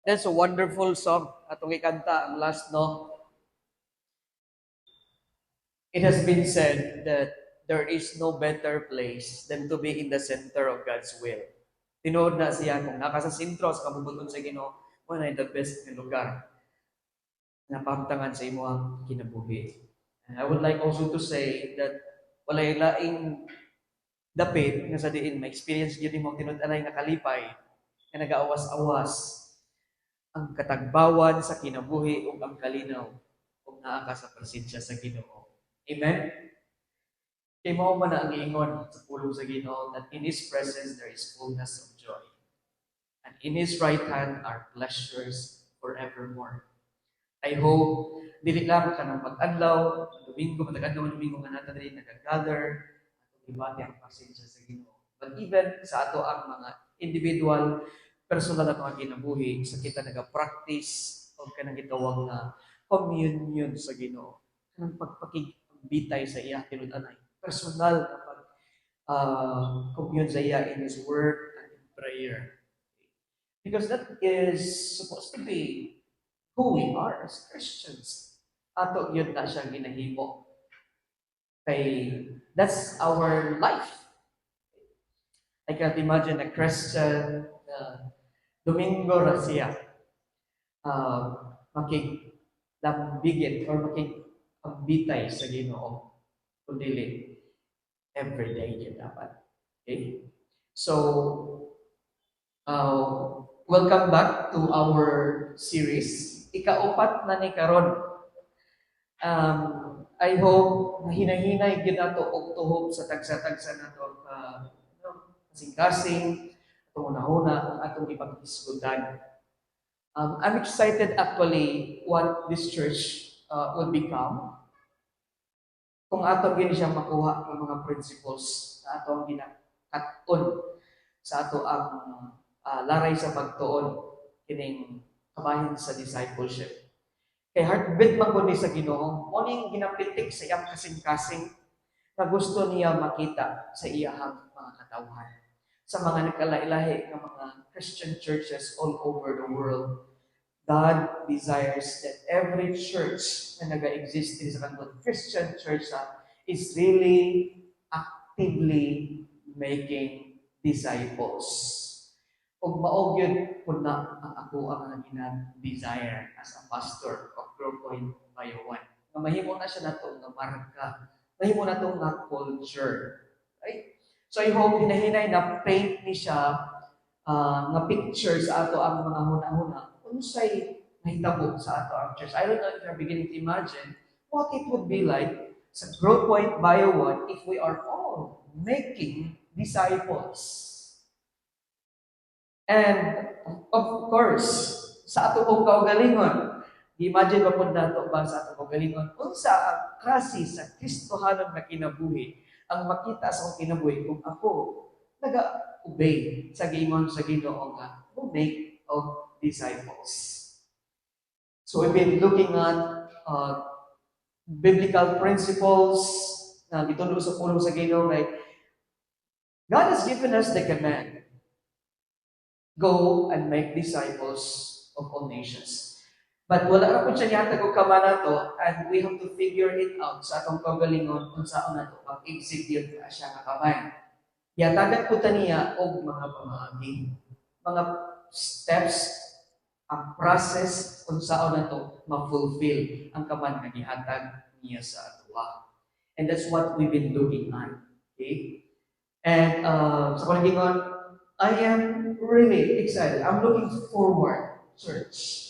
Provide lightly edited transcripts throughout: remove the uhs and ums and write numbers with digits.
That's a wonderful song. Atong ikanta ang last, no? It has been said that there is no better place than to be in the center of God's will. Tinood na siya kung naka sa sentro sa kabubuton sa Ginoo, wala the best na lugar na pamtangan sa imo ang kinabuhi. And I would like also to say that walay laing dapit nga sa diin ma-experience gyud nimo tinud-anay nakalipay nga nagaawas-awas ang katagbawan sa kinabuhi ug ang kalinaw kung naa ka sa presensya sa Ginoo. Amen. Kay mao man ang ingon sa pulong sa Ginoo that in His presence there is fullness of joy, and in His right hand are pleasures forevermore. I hope dili lang ka nang pag-adlaw, Domingo, matag-adlaw Domingo nga natin rin nag-gather, atong ibati ang presensya sa Ginoo. But even sa ato ang mga individual, personal na mga kinabuhi, sa kita nag-practice o kanang gitawag na communion sa Ginoo. Kanang pagpakigbitay sa iya tinud-anay. Personal na pag commune sa iya in His Word and in prayer. Because that is supposed to be who we are as Christians. Ato yun na siya ginahimo. Kay, that's our life. I can't imagine a Christian Domingo ra siya makiglambigit or makigbitay sa Ginoo kundi everyday yun dapat. Okay? So, welcome back to our series. Ikaupat na ni karon. I hope na hinahinay gyud nato og tuhog sa tagsa-tagsa nato kasing-kasing atong una-una ang atong ipag-isgutan. I'm excited actually what this church will become kung ato gyud siya makuha ng mga principles na ato ang ginakat-on sa ato ang laray sa pagtuon kining kabahin sa discipleship. Kay heartbeat man ko ni sa Ginoo, mo ning ginapitik sa iyang kasing-kasing na gusto niya makita sa iyahang mga katawhan. Sa mga nagkalailahi ng mga Christian churches all over the world, God desires that every church na nag-exist din sa kanto, Christian church is really actively making disciples. Ug mao gyud kun na ang ako ang gina-desire as a pastor of Grove Point Bayawan. Nga mahimo na siya nato nga marka. Mahimo na to nga culture. Right? So I hope hinahinay na paint ni siya nga pictures ato ang mga huna-huna unsay nahitabo sa ato ang church. I don't know if you're beginning to imagine what it would be like sa Grove Point Bayawan if we are all making disciples. And of course, sa ato kong kaugalingon, imagine ba po nato ba sa ato kaugalingon, unsa ang klase sa Kristohanon na kinabuhi ang makita sa akong kinabuhi kung ako naga-obey sa giingon sa Ginoo nga to make of disciples. So we've been looking at biblical principles na gitulo sa pulong sa Ginoo kay God has given us the command, go and make disciples of all nations. But wala ra po siya nihatag og kamana to, and we have to figure it out sa atong kagalingon kung saan nato pag-execute na siya nga kamay. Yatagan po ta niya og mga pamaagi, mga steps, ang process kung saan nato ma-fulfill ang kaman nga gihatag niya sa ato. And that's what we've been looking at. Okay? And sa kagalingon, I am really excited. I'm looking forward, church,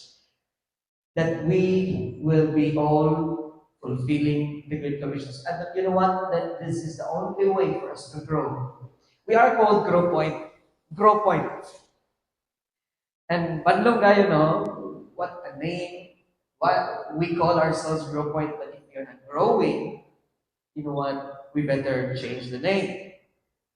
that we will be all fulfilling the Great Commissions. And you know what? That this is the only way for us to grow. We are called Grow Point. Grow Point. And bandong kayo, no? What a name. What we call ourselves Grow Point, but if you're not growing, you know what? We better change the name.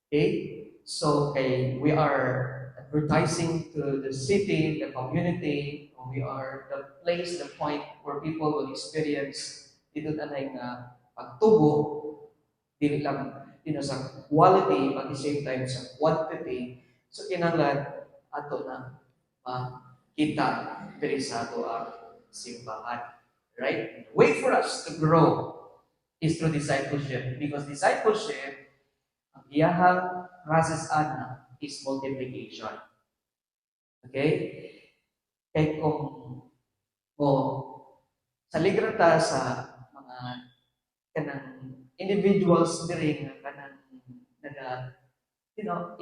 Okay? So, okay, we are advertising to the city, the community. We are the place, the point where people will experience dito tanay nga pagtubo, dili lang sa quality, but at the same time sa quantity. So, kinanglan ato na kita diri sa ato ang simbahan. Right? The way for us to grow is through discipleship because discipleship, ang iyahang process ana is multiplication. Okay? Kaya kung mo sa ligrata sa mga kanang individuals diri nga kanang naga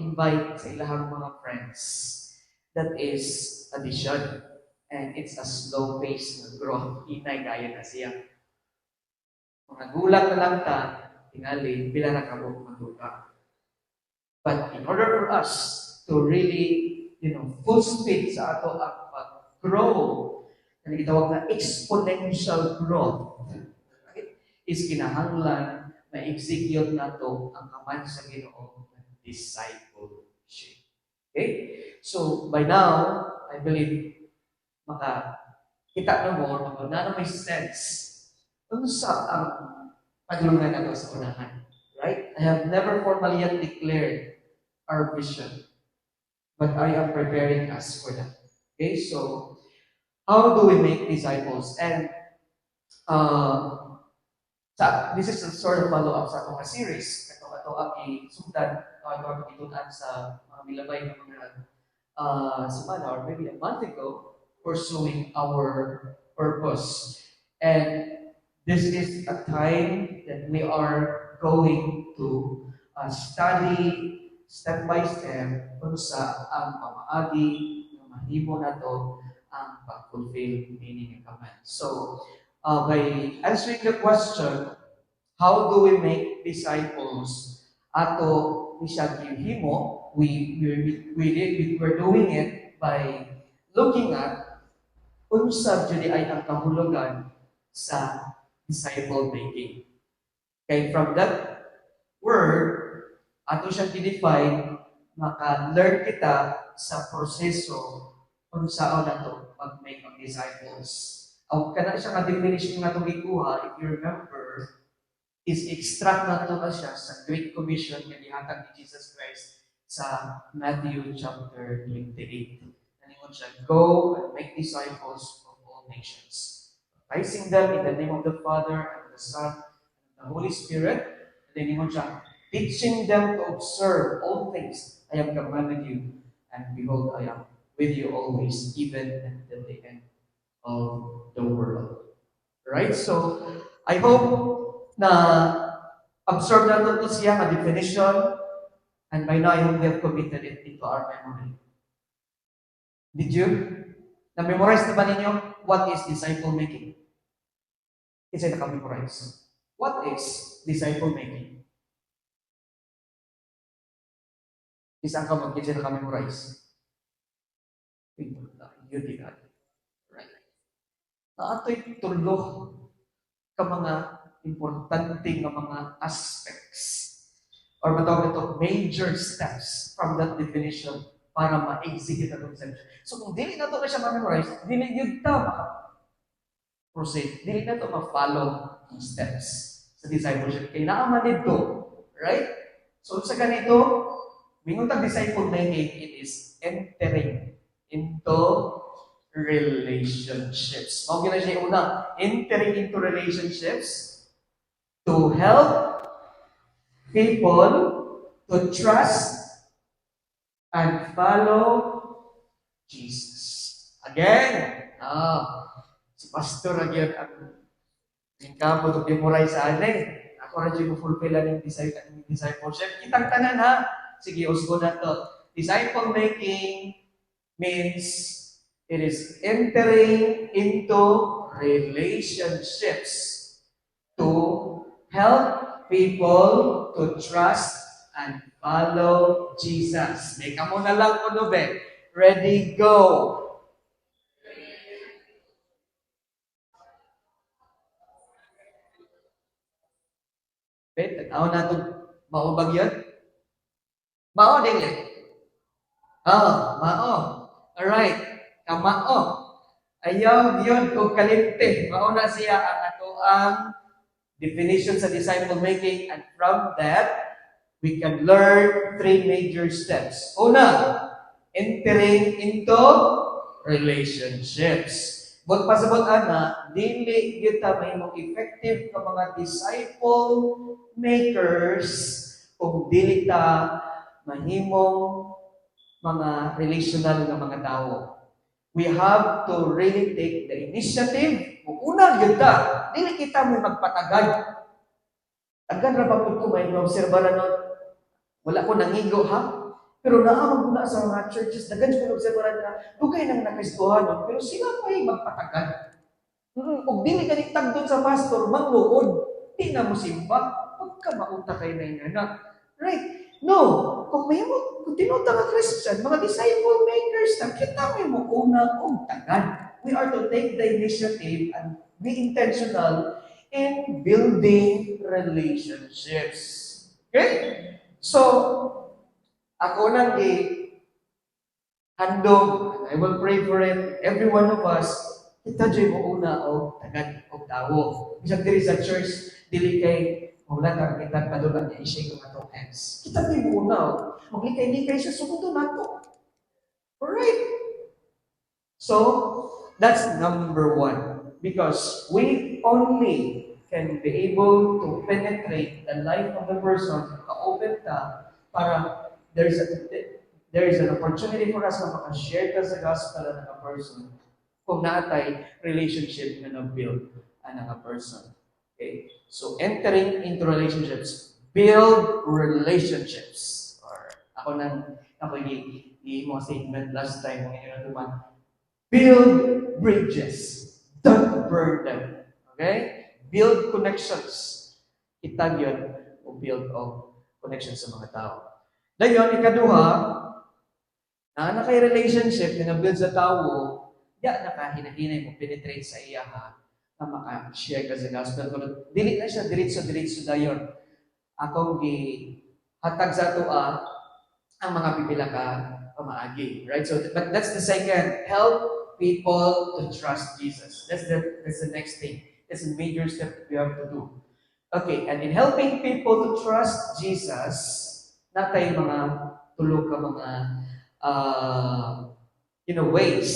invite sa ilahang mga friends, that is addition, and it's a slow pace na growth. Hinay gaya na siya. Mga gulang na lang ta, tingali, bila na kamo magduka. But in order for us to really, full speed sa ato ang pag-grow, na gitawag na exponential growth, right, is kinahanglan na execute nato ang kaman sa Ginoo ng discipleship. Okay? So, by now, I believe, kita na mo, na may sense kung sa ang paglungan nato sa unahan. Right? I have never formally yet declared our vision, but I am preparing us for that. Okay, so how do we make disciples? And this is a sort of follow-up sa itong series. Ito ang isundan, ito ang itunan sa mga milabay ng mga semana or maybe a month ago, pursuing our purpose. And this is a time that we are going to study step by step kung sa ang pamaagi ng mahimo na to ang pag-fulfill meaning ng command. So, by answering the question, how do we make disciples? Ato siya gihimo, we're doing it by looking at unsa jud ay ang kahulugan sa disciple making. Okay, from that word, ato siya i-define, maka-learn kita sa proseso kung saan na to pag-make of disciples. Ang kana siya ka-definition nga itong ikuha, if you remember, is extract na to na siya sa Great Commission nga gihatag ni Jesus Christ sa Matthew chapter 28. Naningon siya, go and make disciples of all nations, baptizing them in the name of the Father and the Son and the Holy Spirit. And then naningon siya, teaching them to observe all things I have commanded you, and behold, I am with you always, even until the end of the world. Right? So, I hope na absorb natin ito siya ang definition, and by now I hope we have committed it into our memory. Did you? Na-memorize na ba ninyo what is disciple making? It's ay naka-memorize. What is disciple making? Isang ka mag-kitsin naka-memorize. Yun din natin. Right. Na ato'y tulo ka mga importante nga mga aspects or matawag ito major steps from that definition para ma-execute ang conception. So kung dili na ito na siya ma-memorize, dili yun ta proceed. Dili na ito ma-follow ang steps sa discipleship. Kaya naaman ito, right? So sa ganito, mingon tag disciple making, it is entering into relationships. Mao gina siya una, entering into relationships to help people to trust and follow Jesus. Again, si Pastor again ang kampo to memorize sa anin. Ako rin siya fulfill ang discipleship. Kitang tanan ha. Sige, usgo na to. Disciple making means it is entering into relationships to help people to trust and follow Jesus. May kamo na lang po be. Ready, go! Okay, tanaw na itong maubag yun. Mao din yan. Mao. Alright. Kamao. Ayaw yun kung kalinte. Mao na siya ang ato ang definition sa disciple making, and from that, we can learn three major steps. Una, entering into relationships. But pasabot ana, dili kita mahimong effective ka mga disciple makers kung dili ta mahimong mga relational nga mga tao. We have to really take the initiative. Kung una gyud ta, dili kita mo magpatagad. Tagan ra ba ko may obserba na nun, wala ko nangigo ha. Pero naamag na sa mga churches, dagan ko obserbahan na dugay nang nakristohanon, pero sila pa ay magpatagal. Kung dili ka nitag doon sa pastor, magluod, di na mo simba, pagka maunta kay na nga. Right? No, kung may mo, kung tinuta ka Christian, mga disciple makers na, kita mo una kung tagal. We are to take the initiative and be intentional in building relationships. Okay? So, ako nang handog, I will pray for it. Every one of us, kita dyan mo una o tagad o tawo. Bisag diri sa church, dili kay wala kang kita padulan niya i-shake ang atong hands. Kita dyan mo una o. Maglikay kay siya sumunod nato. Alright. So, that's number one. Because we only can be able to penetrate the life of the person, ka-open ta, para there is an opportunity for us na maka-share ka sa gospel ng a person kung naatay relationship na na-build ang a person. Okay? So, entering into relationships, build relationships. Or, ako yung statement last time, build bridges, don't burn them. Okay? Build connections. Itag yun, o build of connections sa mga tao. Dayon, ikaduha, na kay relationship na nabuild sa tao, ya nakahinahinay mo, penetrate sa iya ha, na maka-share ka sa gospel. Dili na siya, diritso dayon. Akong hatag sa tua, ang mga pipila ka pamaagi. Right? So, but that's the second. Help people to trust Jesus. That's the next thing. That's a major step that we have to do. Okay, and in helping people to trust Jesus, natay mga tulog ka mga ways.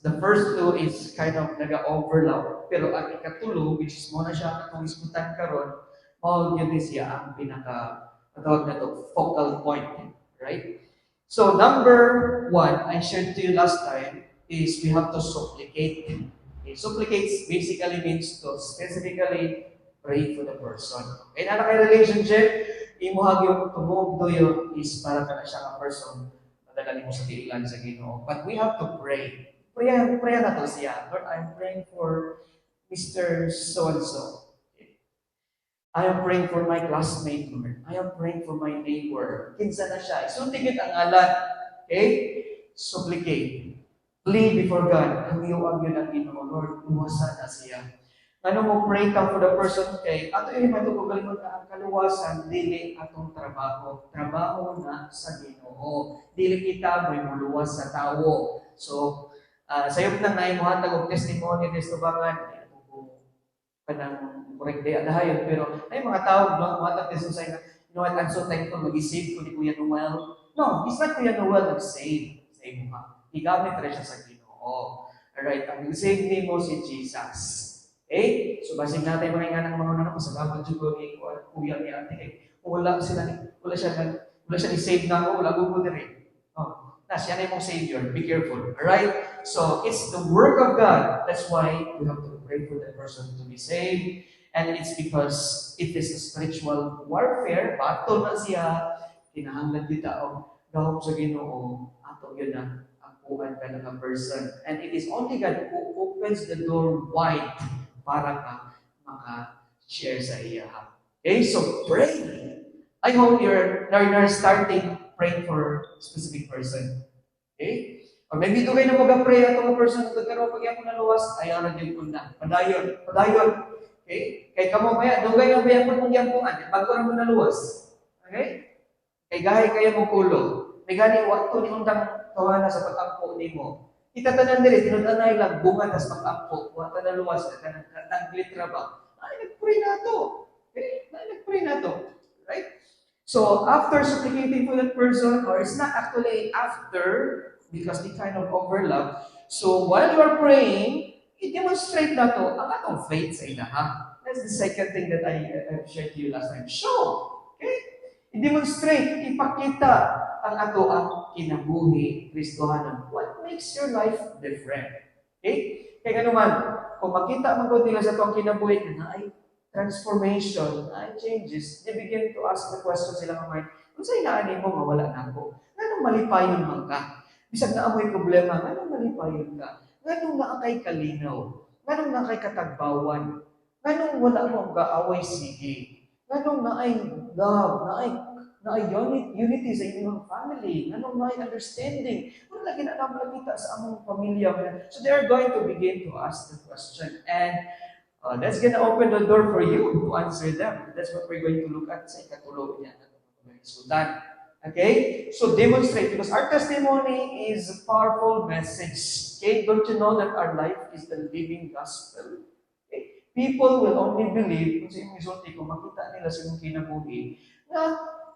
The first two is kind of naga-overlap, pero ang ikatulo, which is mo na siya kung iskutan karon, mao yun siya ang tawag na to, focal point, right? So number one, I shared to you last time, is we have to supplicate. Okay, supplicate basically means to specifically pray for the person. Okay, na kay relationship, imuhag yung tumugdo yun is para ka na siya ka person, madalali mo sa tiilan sa Ginoo. But we have to pray. Pray na to siya. Lord, I'm praying for Mr. So-and-so. Okay. I am praying for my classmate, Lord. I am praying for my neighbor. Kinsa na siya. Isuntigit ang alat. Okay? Supplicate. Plead before God. Hangiyuan yun ang Ginoo. Lord, umuwasan na siya. Ano mo pray ka for the person kay ato yung matutugalimon na ang kaluwasan dili atong trabaho. Trabaho na sa Ginoo. Dili kita may muluwas sa tao. So, sayop nang naay mo hatag og testimony testubangan kanang correct day adahayon pero ay mga tao no hatag testimony na you know what I'm so thankful mag-save ko ni Kuya Noel. No, it's not Kuya Noel nag-save. Save mo ka. Igamit rin siya sa Ginoo. Alright, ang save ni mo si Jesus. Okay? So, basig natin mga nga ng mga nana, masalamat dyan ko ni Kuya ni Ate. Kung wala siya ni-save na ako, wala ko na rin. Oh, siya na yung Savior. Be careful. Alright? So, it's the work of God. That's why we have to pray for that person to be saved. And it's because it is a spiritual warfare. Battle na siya. Kinahanglan kita o gawin sa Ginoo. Ato yun na ang kuhan ka ng person. And it is only God who opens the door wide para ka maka-share sa iya. Okay, so pray. I hope you're starting praying for a specific person. Okay? Or maybe ito kayo na mag-pray atong person ito pero pag ako naluwas, ayaw na din ko na. Padayon. Okay? Kay kamo maya, dugay na bayan mo mong yampuan, bago na mo naluwas. Okay? Kay gahay kayo mong kulo. May gani, wakto ni undang kawana sa pag-ampo ni mo. Itatanan nila, tinudanay lang, bunga tas pag-ampo, wata na luwas, nag-litra ba? Ay, nag-pray na to. Okay? Nag-pray na to. Right? So, after supplicating for that person, or it's not actually after, because they kind of overlap, So while you are praying, i-demonstrate na to ang atong faith sa ilaha. That's the second thing that I've shared to you last time. Show. Okay? I-demonstrate, ipakita ang ato ang kinabuhi, Kristohanon. What makes your life different? Okay? Kaya nga naman, kung makita man ko nila sa itong kinabuhi na ay transformation, ay changes, they begin to ask the question sila ng mind, kung sa'yo naanin mo, mawala na ako. Anong malipayon man ka? Bisag na amoy problema, anong malipayon ka? Anong naakay kalinaw? Anong naakay katagbawan? Anong wala mo ang gaaway sige? Anong naay love? Naay unity sa inyong family? Anong naay understanding? Kung lagi na naman kita sa among pamilya. So they're going to begin to ask the question. And that's gonna open the door for you to answer them. That's what we're going to look at sa ikatulog niya. Sultan. Okay? So demonstrate, because our testimony is a powerful message. Okay? Don't you know that our life is the living gospel? Okay? People will only believe kung sa inyong isulti, kung makita nila sa inyong kinabuhi,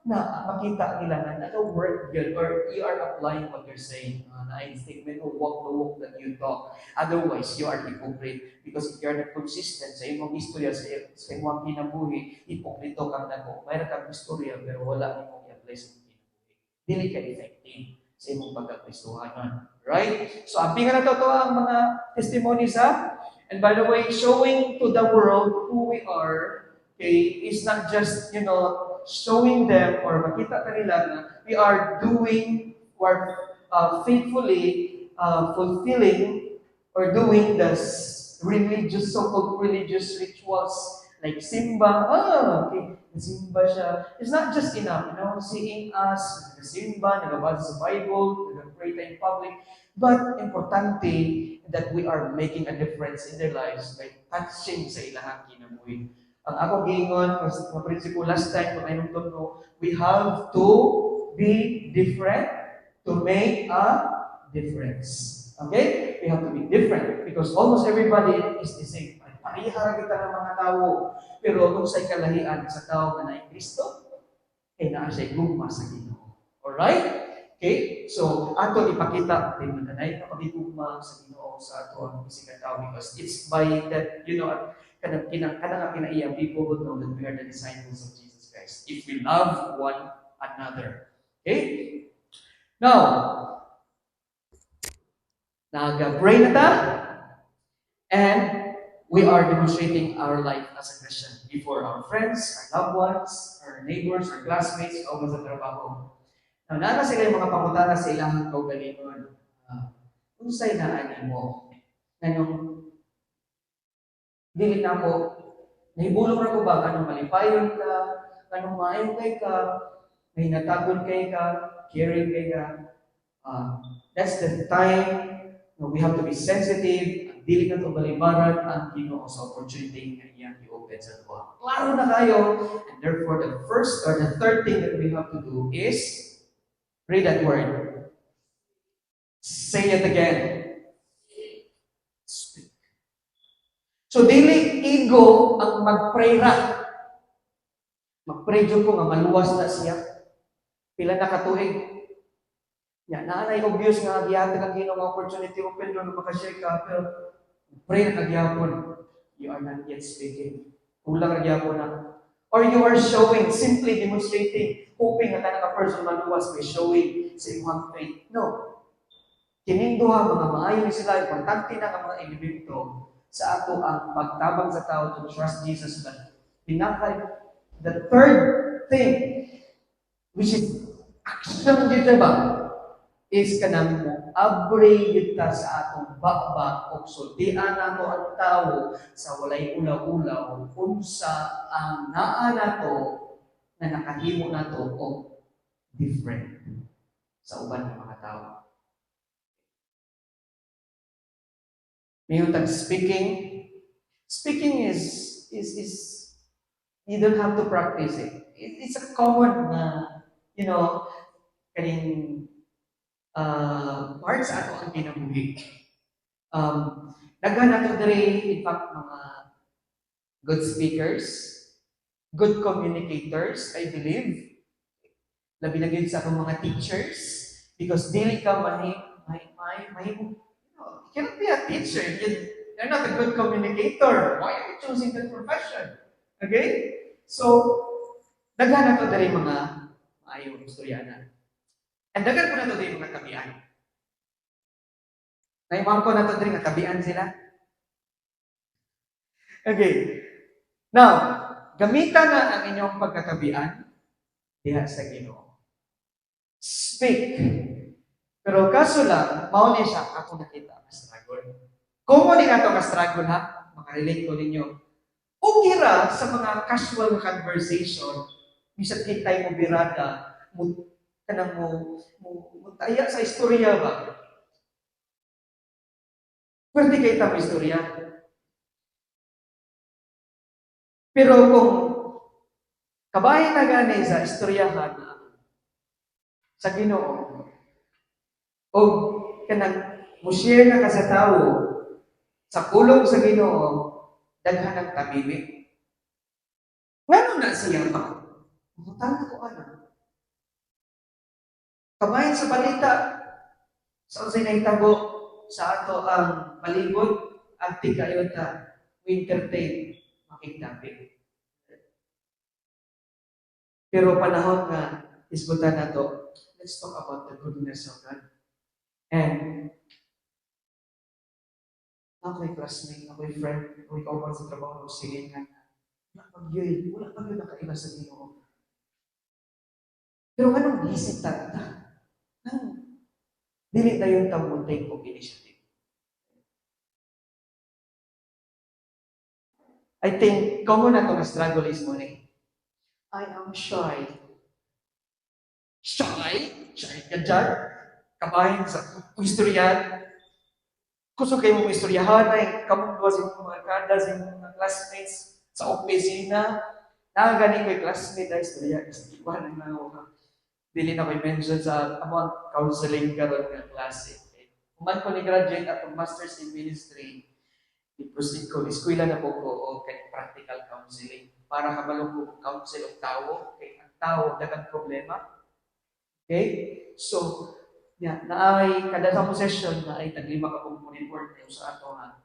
na makita nila na nag-work yun, or you are applying what you're saying. Na ay statement o walk the walk that you talk. Otherwise, you are hypocrite. Because if you're not consistent sa imong istorya, sa imong kinabuhi, hipokrito kang nako. Mayroon kang istorya, pero wala imong i-apply sa imong kinabuhi. Dili ka effective sa imong pagkakristohanon. Right? So, apingan na to ang mga testimonies ha. And by the way, showing to the world who we are, okay, is not just, showing them or makita kanila na we are doing or faithfully fulfilling or doing the religious, so-called religious rituals like simba. Okay, simba siya. It's not just enough, seeing us, nag-simba, nagabasa sa Bible, nag-pray tayo in public, but importante that we are making a difference in their lives by touching sa ilahang kinabuhi. Ang ako giingon, ang prinsipyo last time, kung ay nung tono, we have to be different to make a difference. Okay? We have to be different because almost everybody is the same. Parihara kita ng mga tao, pero kung sa'y kalahian sa tao na naing Kristo, ay naa siya'y gugma sa Ginoo. Alright? Okay? So, ato ipakita, din na naay kapagigugma sa Ginoo sa ato ang isikan tao because it's by that, kanang kinaiya, people would know that we are the disciples of Jesus Christ if we love one another. Okay? Now, nag-pray na ta, and we are demonstrating our life as a Christian before our friends, our loved ones, our neighbors, our classmates, o sa trabaho. Now, nana sila yung mga pangutana sa ilang kaugalingon. Kung sa'y naanin mo, nanong dili na ako, nahibulong na ko ba, anong malipayon ka, anong maayon kay ka, may natagon kay ka, caring kay ka. That's the time we have to be sensitive, dili na ito balibaran ang Ginoo sa opportunity na iyang i-open sa tuwa. Klaro na kayo, and therefore the first or the third thing that we have to do is read that word. Say it again. Speak. So, dili ego ang mag-pray ra. Mag-pray dyan ko nga maluwas na siya. Pila na katuig. Yan, naanay obvious nga giyate kang ginong opportunity open doon makashare ka, pero pray na kagyapon. You are not yet speaking. Kulang na gyapon na. Or you are showing, simply demonstrating, hoping na ka person maluwas by showing sa imong faith. No. Kininduha, mga maayon ni sila, importante na ang mga elemento sa ato ang pagtabang sa tao to trust Jesus. But the third thing, which is action dito ba, is kanang mo abre kita sa atong bakbak o sultian nato ang tao sa walay ulaw-ulaw unsa ang naa nato na nakahimo nato og different sa uban ng mga tao. Mayroon speaking is you don't have to practice it. It's a common kaning part sa ato ang kinabuhi. Daghan nato diri in fact mga good speakers, good communicators, I believe. Labi na gyud sa akong mga teachers because dili ka mahimo You cannot be a teacher if you're not a good communicator. Why are you choosing that profession? Okay? So, daghan na to dali mga maayong istoryanan. And daghan ko na to dali mga tabian. Naimang ko na to dali nga tabian sila. Okay. Now, gamitan na ang inyong pagkatabian diha sa Ginoo. Speak. Pero kaso lang, mauni siya ako nakita ang struggle. Kung mo nga ito ka-struggle ha, makarelate ko ninyo. Okay ra sa mga casual conversation, bisag kitay mo birada, kanang mo taya sa istorya ba? Pwede kayo tamo istorya. Pero kung kabahin na gani sa istoryahan sa Ginoo, o kanang mo-share na ka sa tao, sa pulong sa Ginoo, daghan ang tabimi. Ngano na siya pa? Mutan ko ano. Kamayan sa balita, sa unsay nahitabo sa ato ang palibot at di kayo ta entertain makigdapi. Pero panahon nga isgutan nato, let's talk about the goodness of God. And ako'y classmate, ako'y friend, ako'y kauban sa trabaho, sige nga, wala pag yun nakaiba sa Ginoo. Pero anong isip tata? Dili na yung tamuntay kong initiative. I think, common na itong struggle is mo ni, I am shy. Shy? Shy ka dyan? Kabahin sa istoryan. Gusto kayo mong istoryahan ay kamundwa sa mga kada, sa mga classmates sa opisina. Nakagani ko yung classmate na istorya. Istiwan na ako. Dili na ko'y mention sa among counseling karon nga klase. Kuman ko ni graduate atong Masters in Ministry, i-proceed ko, eskwela na po ko o kay practical counseling para kabalong ko counsel of tao, kay ang tao dagang problema. Okay? So, naay kada sa session na ay taglima ka pong report sa ato nga.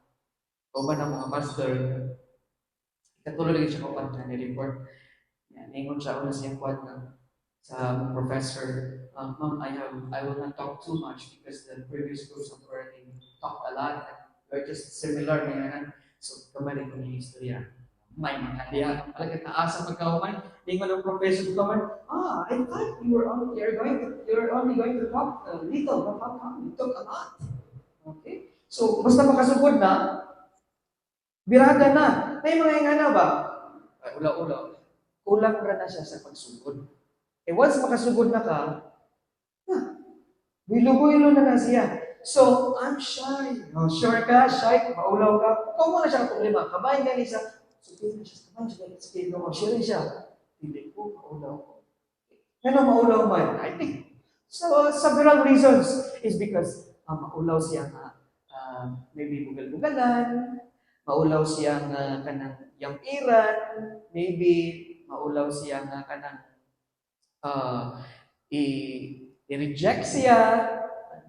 Kauban ang mga pastor, ikatuloy lagi siya kauban na ni-report. Ingon siya una siyang kwad na sa professor, Ma'am, I will not talk too much because the previous groups have already talked a lot. We're just similar na so, kamali ko yung istorya. May mga diya, talaga taasa magkauman. Lingon ng professor ko man, I thought you're only going to talk a little, but how come you talk a lot? Okay? So, basta makasugod na, birada na. May mga ingana ba? Ay, ula-ula. Kulang ra na siya sa pagsugod. Once makasugod na ka, bilo-bilo na na siya. So, I'm shy. No, sure ka, shy, maulaw ka. Ikaw mo na siya problema. Kabahin ka niya, sabihin na siya, kabahin siya, sige, no, sure siya. Hindi ko, maulaw ko. Ano maulaw man? I think, so, several reasons is because maulaw siya nga, maybe bugal-bugalan, maulaw siya nga kanang yamiran, maybe maulaw siya nga kanang i-reject siya.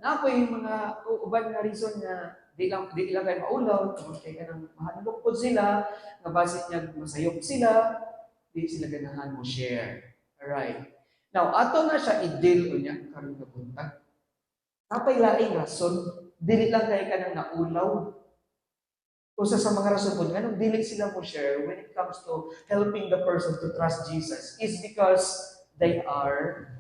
Na po yung mga uban na reason na di lang kayo maulaw, kaya ka nang mahanlok po sila, nga basit niya masayop sila, di sila ganahan mo share. Alright. Now, ato na siya i-deal niya, karoon na buntag. Kapay laing rason, dili lang kayo ka nang naulaw. Usa sa mga rason po, ganun dili sila mo share when it comes to helping the person to trust Jesus is because they are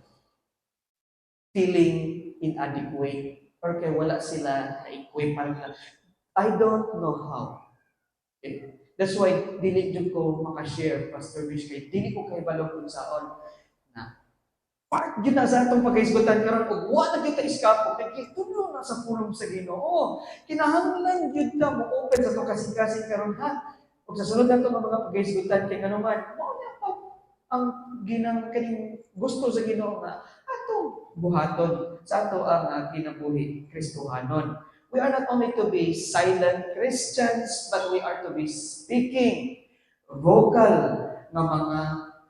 feeling inadequate or kaya wala sila na-equip. I don't know how. Okay. That's why dili jud ko makashare, Pastor Wish, kay dili ko kay balong kung saon na part yun na sa atong pagkaisgutan karon og wala gyud ta iskapo kay tulo na sa pulong sa Ginoo. Kinahanglan gyud ta mo open sa to kasing-kasing karon ha. Ug sa sunod nato mga pagkaisgutan kay kanuman, mo na pa ang ginang kaning gusto sa Ginoo nga ato buhaton sa ato ang kinabuhi Kristohanon. We are not only to be silent Christians, but we are to be speaking, vocal ng mga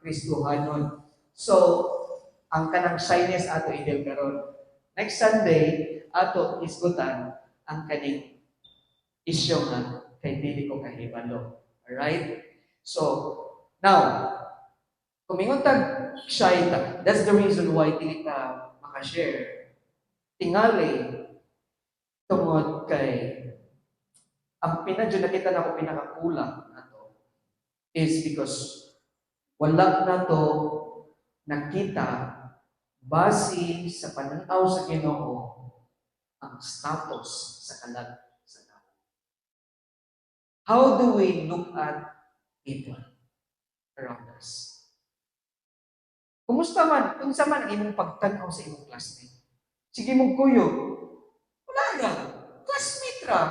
Kristohanon. So, ang kanang shyness ato idel karon. Next Sunday, ato isgutan ang kaning isyo nga kay dili ko kahibalo. Alright? So, now, kumingon tag shy ta. That's the reason why dili ka makashare. Tingali, tungod kay ang pinadyo nakita na ko pinakakulang nato is because wala na to nakita base sa pananaw sa Ginoo ang status sa kalag sa tao. How do we look at people around us? Kumusta man? Unsa man ang imong pagtan-aw sa imong classmate? Sige mong kuyo. Wala na. Classmate ra.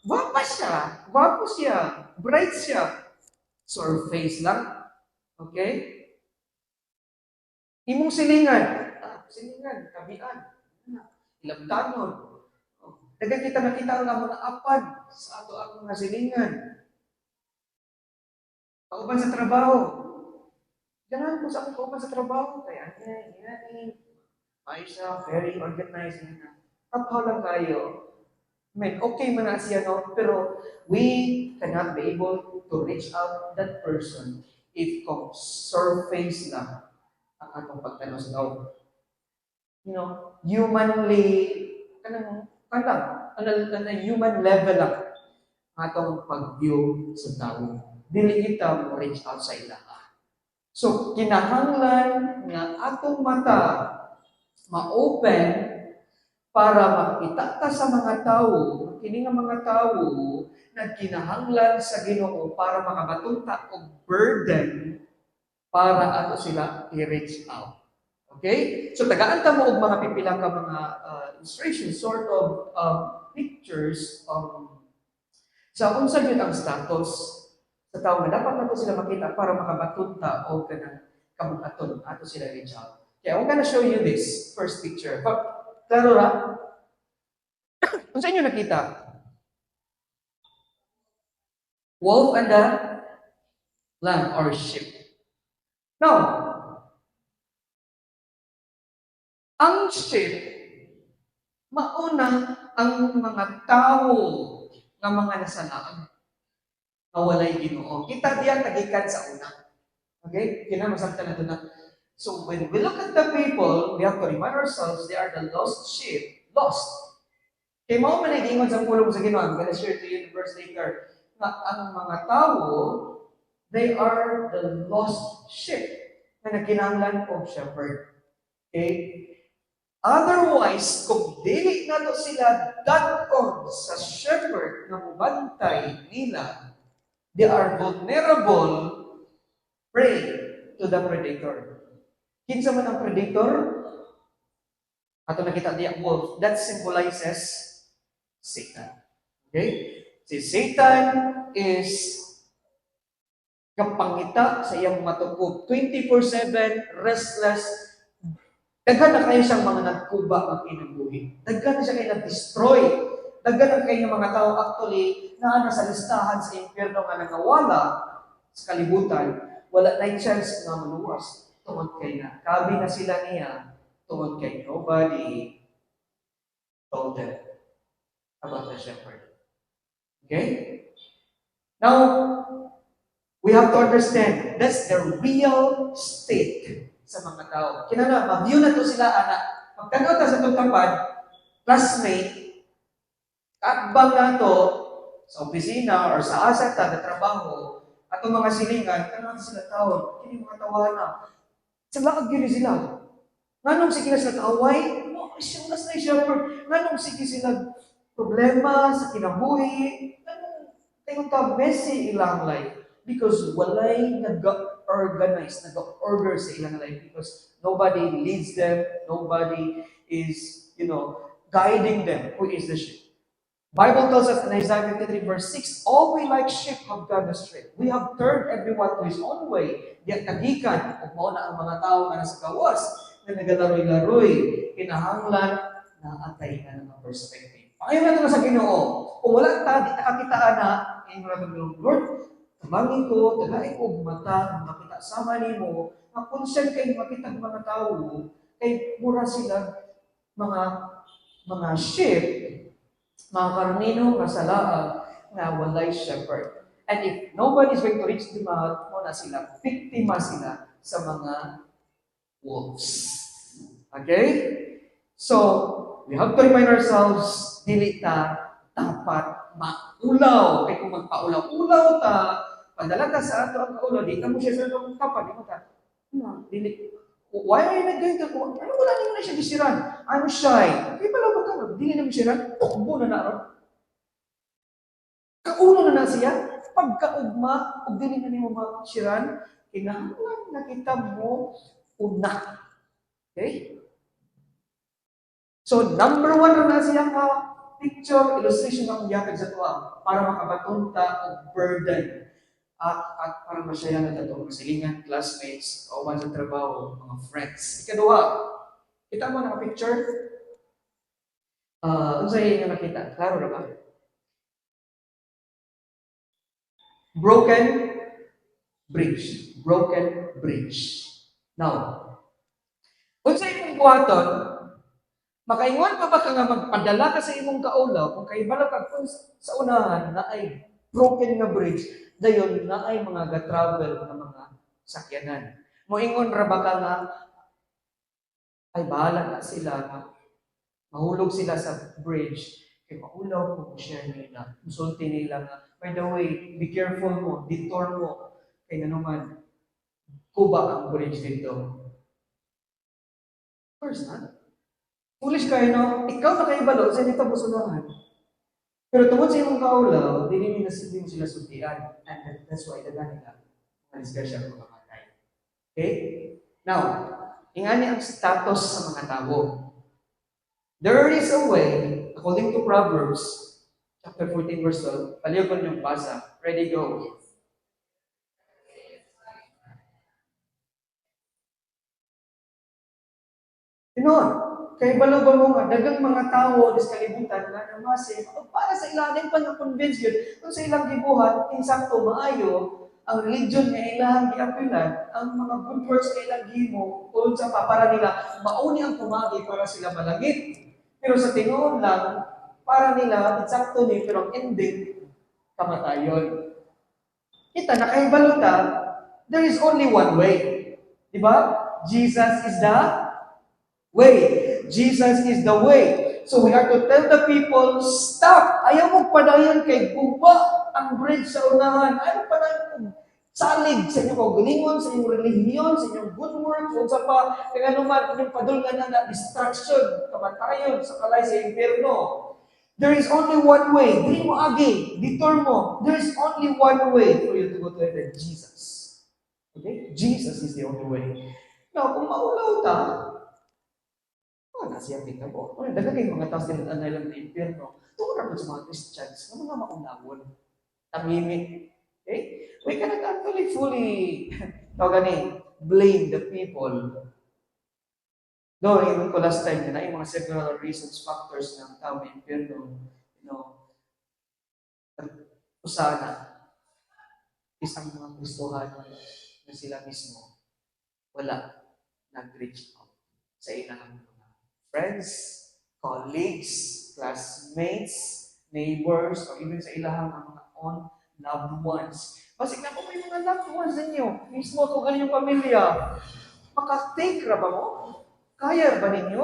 Gwapo siya, bright siya. Surface lang. Okay? Imong silingan, kabian, ilabtanon. Dagan kita nakita ang mga apad sa ato ang mga silingan. Kauban sa trabaho. Ganahan ko sa akong kauban sa trabaho. Kaya ay siya, very organized. Tapaw lang kayo. I mean, okay man na siya, no? Pero we cannot be able to reach out that person if kung surface lang ang atong pagtanaw sa tao. You know, humanly, human level lang ang atong pag-view sa tao. Dili kita mo reach out sa ilaha. So, kinahanglan nga atong mata ma-open para makita ta sa mga tao, kini nga mga tao nagkinahanglan sa Ginoo para makabatunta og burden para ato sila i-reach out. Okay? So tagaan ta mo og mga pipila ka mga illustrations, sort of pictures sa unsa gyud ang status sa tao nga dapat nato sila makita para makabatunta og kanang kabuhaton ato sila reach out. Okay, I'm gonna show you this first picture. Klaro ra? Kung sa inyo nakita? Wolf and the lamb or sheep. Now, ang sheep, mauna ang mga tao nga mga nasanaan na walay Ginoo. Kita diyan nagikan sa una. Okay? Kinamasabtan na ito na. So when we look at the people, we have to remind ourselves they are the lost sheep. Lost. Kaya mo man nag-ingon sa pulong sa Ginoo. I'm gonna share to you the verse later. Na ang mga tao, they are the lost sheep na nagkinahanglan og shepherd. Okay? Otherwise, kung dili na to sila daton sa shepherd na mubantay nila, they are vulnerable prey to the predator. Kinsa man ang predator? Ato nakita diya wolf. That symbolizes Satan. Okay? Si Satan is kapangita sa iyang matukog. 24/7, restless. Daghan na kayo siyang mga nagkuba ang kinabuhi. Daghan na siya kayo nag-destroy. Daghan na kayo ng mga tao actually na sa listahan sa impyerno nga nagawala sa kalibutan. Wala na chance na maluwas. Tungod kay na. Kabi na sila niya. Tungod kay nobody told them about the shepherd. Okay? Now, we have to understand that's the real state sa mga tao. Kinala, mag-view na to sila, anak. Magtanaw ta sa itong tapad, classmate, kaakbang na to sa opisina or sa asa ta na trabaho, atong mga silingan, kanang sila tao, kini mga tawana. Sa laag yun sila. Nganong sige na sila kaaway? No, siya na shepherd. Nganong sige sila problema sa kinabuhi? Nganong tingong ta messy ilang life? Because walay nag-organize, nag-order sa ilang life. Because nobody leads them, nobody is, guiding them. Who is the sheep? Bible tells us in Isaiah 53 verse 6, all we like sheep have gone astray. We have turned everyone to his own way. Diyan tagikan, kung mo na ang mga tao na nasa gawas, na nagalaroy-laroy, kinahanglan na atay na ng perspective. Pangayon na sa Ginoo, kung wala ta, di nakakitaan na, ngayon na ito, Lord, tabangin ko, tagain ko, mata, makita sama ni mo, makonsent kayo makita ng mga tao, kay mura sila mga sheep, mga karnino nga salaang nga walay shepherd. And if nobody is going to reach them out, mo na sila, biktima sila sa mga wolves. Okay? So, we have to remind ourselves, dili ta dapat maulaw. Kaya kung magpaulaw-ulaw ta, padala ta sa ato ang kaulo, di ka mo siya sa itong tapat, di mo ta, dili. Why are you not going to go? Ano wala naman na siya disiran? I'm shy. Kaya pala ba ka? Dili naman siya, tukbo na naroon. Kauno na na siya. Pagkaugma, ug dili na nimo masiran, kinahanglan nakita mo una. Okay? So, number one na siya ka picture, illustration ng yakag sa tuwa para makabaton ta og burden. At para masaya na ito, kasilingan, classmates, kauban sa trabaho, mga friends. Ikaduha, kita mo na picture? Ano sa'yo yung nakita? Klaro na ba? Broken bridge. Broken bridge. Now, kung sa imong buhaton, makaingon pa ba ka nga magpadala ka sa imong kaulaw kung kaibala ka kung sa unahan na ay broken nga bridge, dayon na ay mga ga-travel na mga sakyanan. Moingon ra ba ka nga ay bahala na sila na mahulog sila sa bridge kay maulaw ko share nila. Musulti nila nga, by the way, be careful mo, detour mo kay naman kuba ang bridge dito. Of course not. Foolish kayo, no? Ikaw na kayo balo, sa dito busunahan. Pero tungkol sa imong kaulaw, hindi mo sila sultian. And that's why daga nila discussion ko kamatay. Okay? Now, ingani ang status sa mga tao. There is a way, according to Proverbs, chapter 14, verse 12, paliw ko niyong basa. Ready, go. Tinon, kay balo-balo nga, dagang mga tao dis kalibutan nga namasi, para sa ilalim pa nga convince yun, kung sa ilang gibuhat, insakto, maayo, ang religion nga ilang giapilan, ang mga good works nga ilang gimo, tulad sa para nila, mauni ang pumagi para sila malagit. Pero sa tinuon lang, para nila, insakto ni, pero ang ending, kamatayon. Kita, nakaibalota, there is only one way. Diba? Jesus is the way. Jesus is the way. So we have to tell the people, stop! Ayaw mo padayon kay guba ang bridge sa unahan. Ayaw mo padayon salig sa inyong kaugalingon, sa inyong relihiyon, sa inyong good works, o sa pa, kaya naman, inyong padulgan na distraction, kamatayon, sa kalay sa impyerno. There is only one way. Dili mo agi, detour mo. There is only one way for you to go to heaven, Jesus. Okay? Jesus is the only way. Now, kung maulaw ta, nasiya kita po. Daga kayo mga tao sila na ilang na impyerno. Tungkol na sa mga Christians na mga maunawon. Tamimik. Okay? We cannot actually fully blame the people. No, even ko last time na yung mga several reasons, factors ng tao na impyerno, usana, isang mga Kristohan na sila mismo, wala nag-reach out sa ilang friends, colleagues, classmates, neighbors, or even sa ilahang mga own loved ones. Basig na po may mga loved ones ninyo. Mismo kung ano yung pamilya. Makatake ra ba mo? Kaya ba ninyo?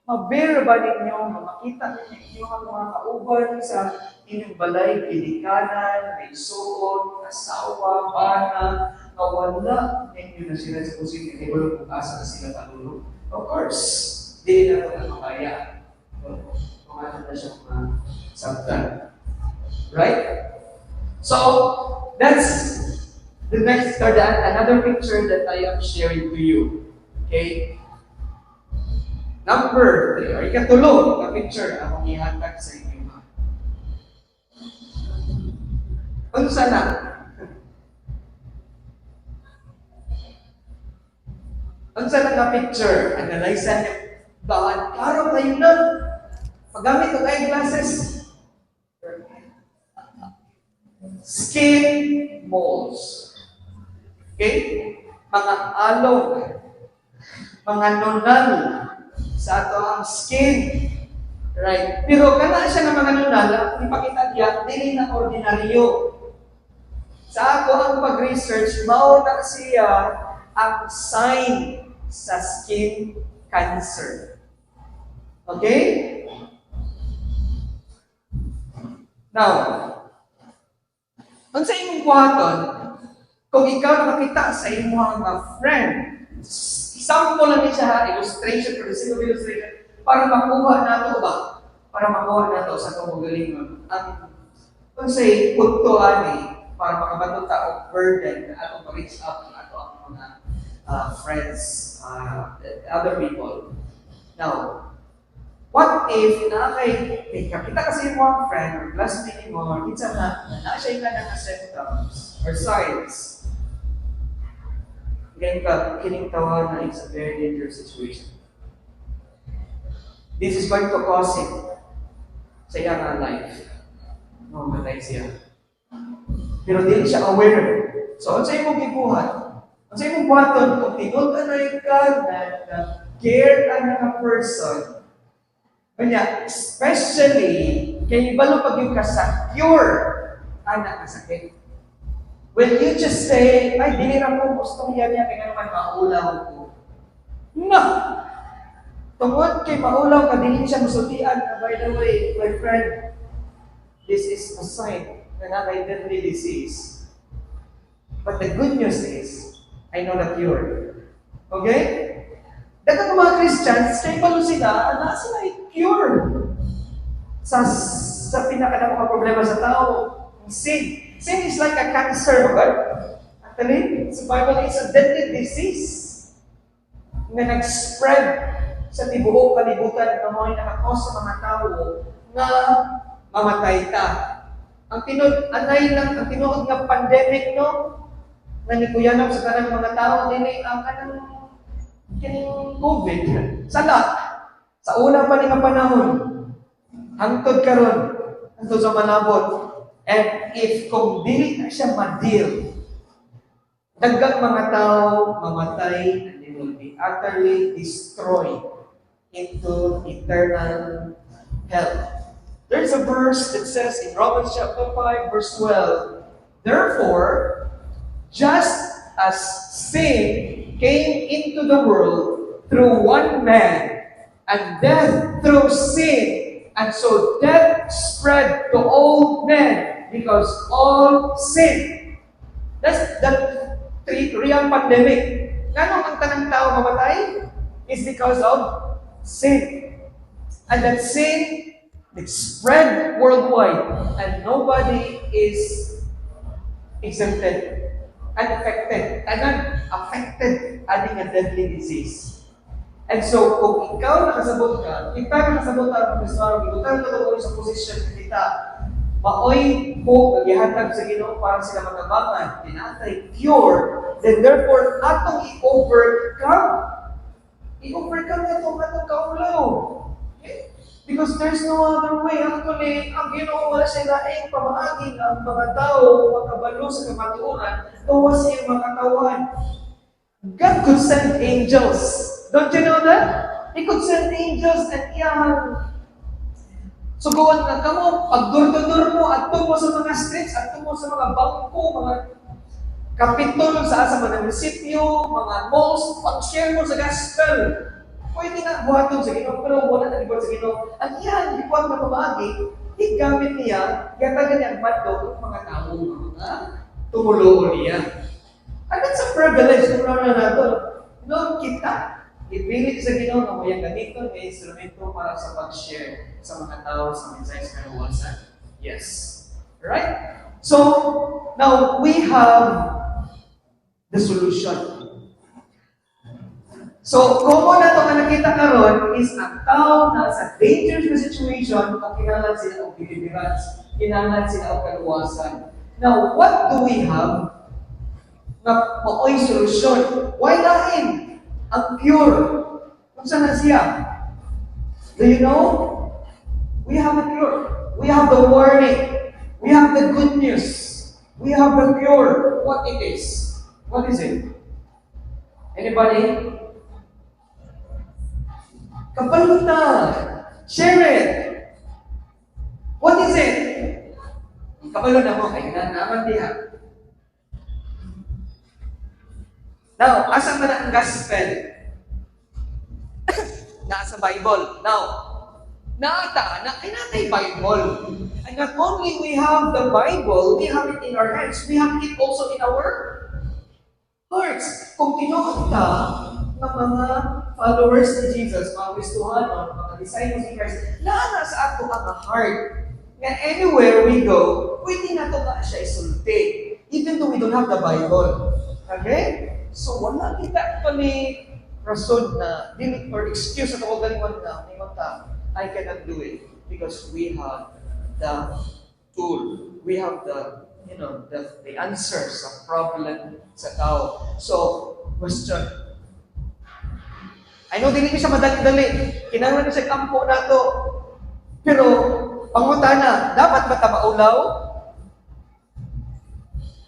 Mabear ba ninyo? Makita ninyo ang mga kauban sa inyong balay, pinikanan, may suot, asawa, bana, nawala ninyo na sila sa kusina. Kaya walang pag-asa na sila talulog. Of course, di na ito na makaya. Kung ano na siya sabtan. Right? So, that's the next card, another picture that I am sharing to you. Okay? Number 3, or ikatulog na picture akong ihatag sa inyo. Ano sana? Ano sana na picture? Analyze niyo. Bawat araw kayo na. Paggamit ng eyeglasses. Skin moles. Okay? Mga alog. Mga nonal sa ato ang skin. Right? Pero kana siya nga mga nunala, ipakita niya, dili na ordinaryo. Sa ako ang pag-research, mao na siya ang sign sa skin cancer. Okay? Now, kung sa imong buhaton, kung ikaw nakakita sa imong mga friend, example lang ni siya, illustration, for the sake of illustration, para makuha nato ba? Para makuha nato sa kumugalingon. Ang kung sa'y punto ani, para makabato ta og burden na atong ma-reach out ng ato ang mga friends, other people. Now, what if kita kasi yung mga friend or classmate mo, or kinsa na siya yung nga symptoms or signs. Ganyan ka, kining tawa na it's a very dangerous situation. This is going to cause him sa iyang life. Mamatay siya. Pero hindi siya aware. So, ano sa imong gibuhat? Ano sa imong buhaton, kung tinod-anay ka na care ang person, kanya, especially, kay ibalo pag yung ka-secure, anak na sakit. When you just say, ay, dili na po, gustong yan niya, kaya naman maulaw ko. No! Tungod kay maulaw ka, dili siya masultian na, by the way, my friend, this is a sign na nanay deadly disease. But the good news is, I know the cure. Okay? Dagang mga Christians, kay balo sila, sila ay cure. Sa pinakadamang mga problema sa tao, sin. Sin is like a cancer, right? Actually, sa Bible, it's a deadly disease na nag-spread sa tibuok kalibutan na mga nakakos sa mga tao na mamatay ta. Ang tinuod nga pandemic, no? Na nikuyanap sa kanang mga tao, din ang kanang kining COVID. Sala, sa una pa nga panahon, hangtod karon, hangtod sa manabot. And if kung dili na siya ma-deal, dagdag mga tao mamatay and they will be utterly destroyed into eternal hell. There's a verse that says in Romans chapter 5, verse 12, therefore, just as sin came into the world through one man, and death through sin, and so death spread to all men because all sin. That's the real pandemic. Ngano ang tanang tao mamatay? Is because of sin. And that sin, it spread worldwide, and nobody is exempted, unaffected, affected aning a deadly disease. And so, kung ikaw nakasabot ka, ang Kristo, igutan ka doon sa posisyon na kita, maoy po, naghihatag sa Ginoo para sila matabangan, tinatay, cure, then therefore, atong i-overcome. I-overcome na itong kaulaw. Okay? Because there's no other way. Actually, ang Ginoo wala siya laing pamaaging ang mga tao makabalo sa kamatuoran, gawa siya yung mga katawan. God could send angels. Don't you know that? He could send angels and suguan ka mo, pagdur-dur mo, atong mo sa mga streets, atong mo sa mga bangko, mga kapitol sa mga munisipyo, mga malls, pag-share mo sa gospel. Pwede na buhaton sa Ginoo, pero wala na libot sa Ginoo. Ang iyan, ikuan na pamaagi, gamit niya, gatagan niya ang bandog ng mga tao, mga tumuloon niya. And that's a privilege na muna nato. No, kita. Ipilit sa Ginoo na may ganito, may instrumento para sa pag-share sa mga tao sa mensahe sa kaluwasan. Yes. Right? So, now we have the solution. So, kung na ito nga nakita karon is ang tao na sa dangerous na situation, kung kinahanglan sila o deliverance, kinahanglan sila o kaluwasan. Now, what do we have na maoy solusyon? Why lain? Ang cure. Kung saan na siya? Do you know? We have a cure. We have the warning. We have the good news. We have the cure. What it is? What is it? Anybody? Kapalutan. Share it. What is it? Kabalo na mo, kaya naman diha. Now, asa man ang gospel? Nasa Bible. Now, natay Bible. And not only we have the Bible, we have it in our hands, we have it also in our hearts. Kung tinuod ka ng mga followers ni Jesus, mga Kristohanon, mga disciples ni Christ, naana sa ato ang heart. Nga anywhere we go, pwede na ito na siya isulti. Even though we don't have the Bible. Okay? So, wala kita pa ni rason na, or excuse na ito galingon na, may mata, I cannot do it. Because we have the tool. We have the answer sa problem sa tao. So, question. I know, dili siya madali-dali. Kinahanglan na siya kampo na to. Pero, pangutana, dapat ba ta maulaw?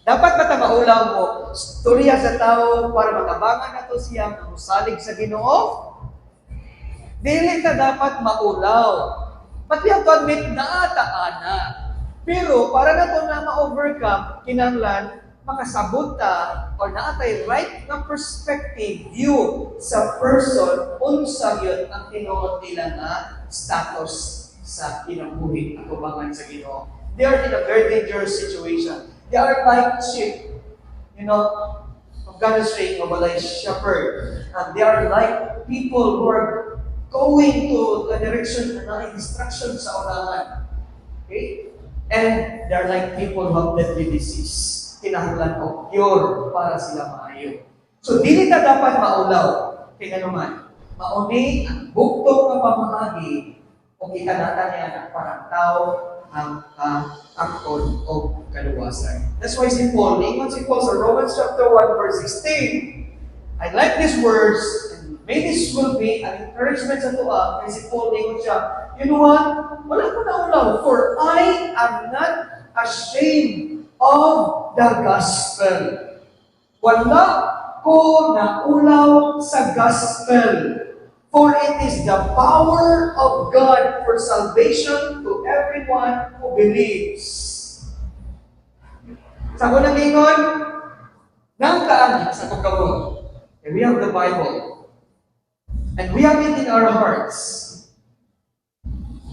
Dapat ba ta maulaw mo? Storya sa tao para makabangan na to siya na musalig sa Ginoo? Dili ka dapat maulaw. But we have to admit na taana. Pero para na to na ma-overcome, kinahanglan makasabot ta or naatay right na perspective view sa person unsa yun ang tinuod nila nga status sa kinabuhi at ubangan sa Ginoo. They are in a very dangerous situation. They are like sheep. God is saying of a shepherd. And they are like people who are going to the direction na instruction sa unahan. Okay? And they're like people who have deadly disease. Kinahanglan o cure para sila maayo. So, dili ta dapat maulaw. Kinanuman. Mauni ang buktong nga pamahagi o kitanatan niya ng parang tao ang akton o kaluwasan. That's why si Paul, ingon si Paul sa Romans chapter 1 verse 16. I like these words, and may this will be an encouragement sa tuwa, kay si Paul, ingon siya, you know what? Wala ko na ulaw, for I am not ashamed of the gospel. Wala ko na ulaw sa gospel. For it is the power of God for salvation to everyone who believes. Sa unang lingon, nang kaan sa pagkabot. And we have the Bible. And we have it in our hearts.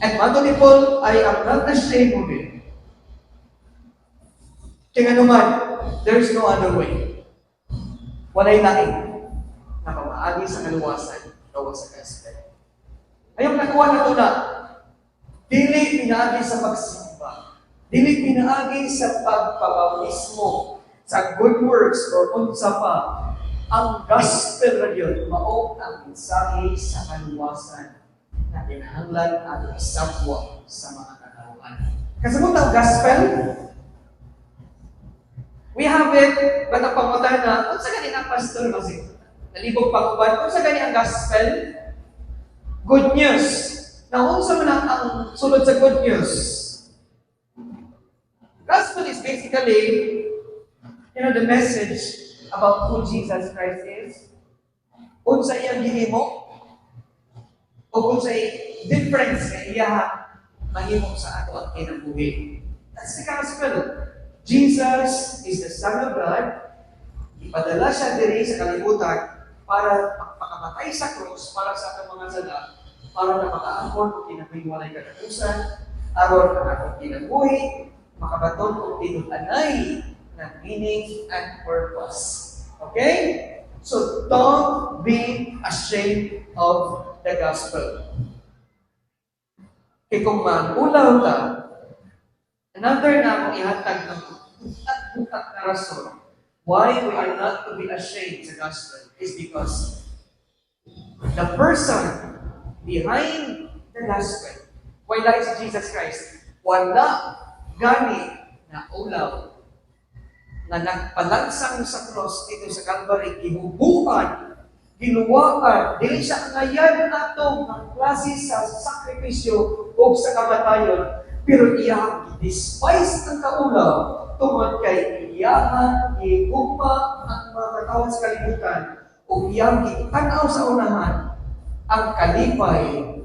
And Mato ni Paul, I am not ashamed of it. Kaya naman, there is no other way. Walay laing na pamaagi sa kaluwasan. Sa gospel. Ayong nakuha na ito na, dili pinaagi sa pagsimba, dili pinaagi sa pagpabautismo, sa good works or unsa pa, ang gospel na yun, mao ang mensahe sa kaluwasan na kinahanglan at isabwa sa mga katauhan. Kasabot ang gospel, we have it, ba't ang pamutan na, kung sa ganyan ang pastor, masig, nalibog pag-uban. Kung sa ganyan ang gospel, good news. Now, unsa man ang sulod sa good news? Gospel is basically, the message about who Jesus Christ is. Unsa iyang gihimo, o unsa difference na iya mahimo sa ato ang kinabuhi. That's the gospel. Jesus is the Son of God. Ipadala siya diri sa kalibutan para pagpakamatay sa krus para sa atong mga sala, para na makaangkon kung kinabuhi katapusan, aron ang atong kinabuhi, makabaton kung tinutanay ng meaning and purpose. Okay? So, don't be ashamed of the gospel. Kaya kung mag-ulaw ka, another na akong ihatag ng bukat na rason why we are not to be ashamed sa gospel is because the person behind the gospel, why lies Jesus Christ, wala gani na ulaw na nagpalansang sa cross dito sa Calvary, ginubuan, ginuwaan, dili siya ngayon atong ng klase sa sakripisyo o sa kamatayon, pero iya despise ang kaulaw tungod kay iyahan, iugma ang mga katawan sa kalibutan o iyang itanaw sa unahan ang kalipay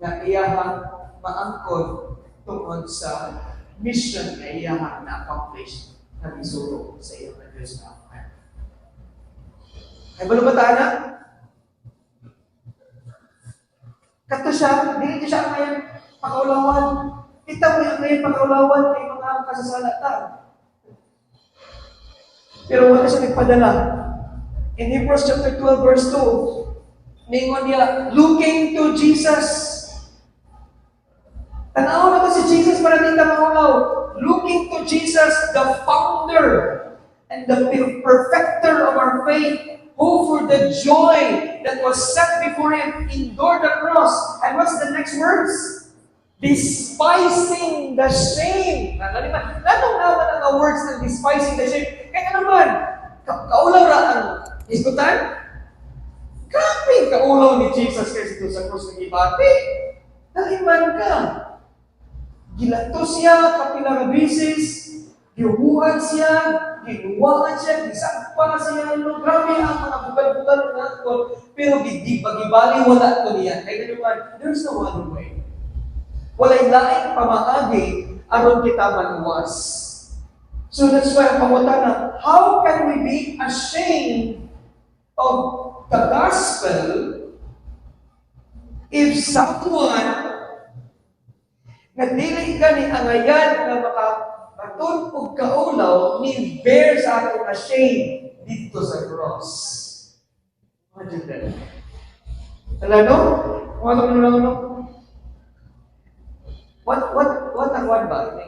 nga iyahang maangkon tungkol sa mission na iyahang na-accomplish na misuro sa iyong na Diyos na aman. Ay balubataan na? Kato siya, dito siya ngayon pakaulawan. Kita mo yung ngayon pakaulawan kay mga kasasalatan. Pero wala siya nagpadala. In Hebrews chapter 12 verse 2, ningon niya, looking to Jesus. Tanaw na to si Jesus para di ka maulaw. Looking to Jesus, the founder and the perfecter of our faith, who for the joy that was set before him endured the cross. And what's the next words? Despising the shame. Latong naman ang words ng despising the shame. Kaya naman, kaulaw ra ang iskutan? Grabe kaulaw ni Jesus Cristo sa krus ng ibati. Nahiman ka. Gilato siya, kapilang bisis, gihubuhan siya, ginuwaan siya, gisagpa siya, grabe ang mga bugal-bugal na ito. Pero di bagibali wala ito niya. Kaya naman, there's no other way. Walay laing pamaagi aron kita maluwas. So that's why ang pangutana, how can we be ashamed of the gospel if someone na dili ka ni angayan na makabaton og kaulaw ni bear sa atong shame dito sa cross. Imagine that. Alam no? What ang one ba?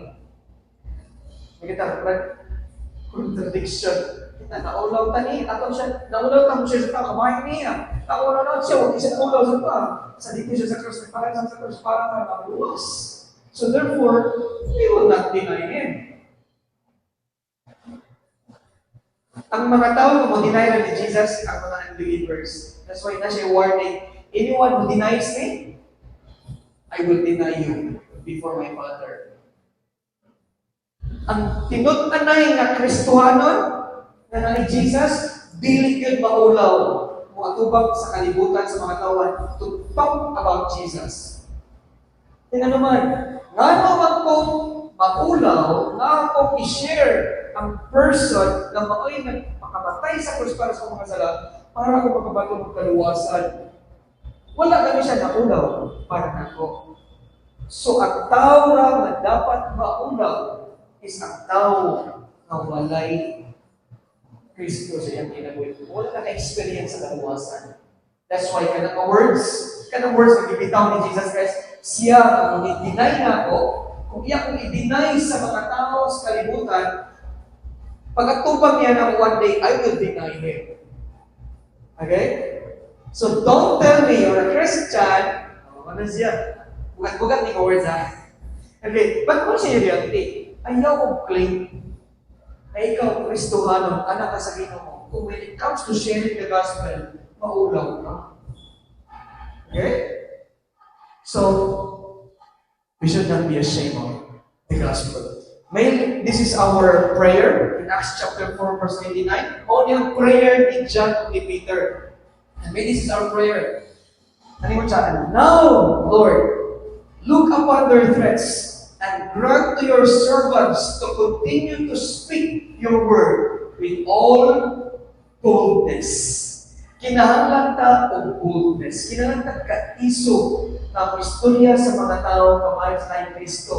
Nakita, contradiction. Kita naulaw tani, ato siya, naulaw ta mo siya sa kamay niya. Naulaw na siya, huwag siya naulaw sa pa. Sa dito siya sa cross, para sa cross, para ka maluwas. So therefore, we will not deny him. Ang mga tao na mo-deny ni Jesus, ang mga unbelievers. That's why na siya warning, anyone who denies me, I will deny you before my Father. Ang tinut-anay nga Kristohanon, na ni Jesus, dili yun maulaw, muatubang sa kalibutan sa mga tawan to talk about Jesus. Tingnan naman, nga naman kong maulaw, nga akong i-share ang person na maoy nagpakamatay sa krus para sa mga sala, para ako magkabato ng kaluwasan. Wala kami siya naulaw para nako. So, ang tao na dapat maulaw is ang tao na walay Kristo sa iyang kinabuhi. Wala na-experience sa kaluwasan. That's why kanang words na bibitaw ni Jesus Christ, siya kung i-deny na ako, kung iya kong i-deny sa mga tao sa kalibutan, pag-atubang niya na one day, I will deny him. Okay? So don't tell me you're a Christian, ano siya? Bugat-bugat ni words ha. Okay, but kung siya yung reality, ayaw kong claim na ikaw, Kristohanon, anak ka sa Ginoo. Kung when it comes to sharing the gospel, maulaw ka. Okay? So, we should not be ashamed of the gospel. This is our prayer in Acts chapter 4, verse 29. Only ang prayer ni John ni Peter. And this is our prayer. Ano mo siya? Now, Lord, look upon their threats and grant to your servants to continue to speak your word with all boldness. Kinahanglan ta og boldness. Kinahanglan ta ka-iso na istorya sa mga tao kamayan sa tayong Kristo.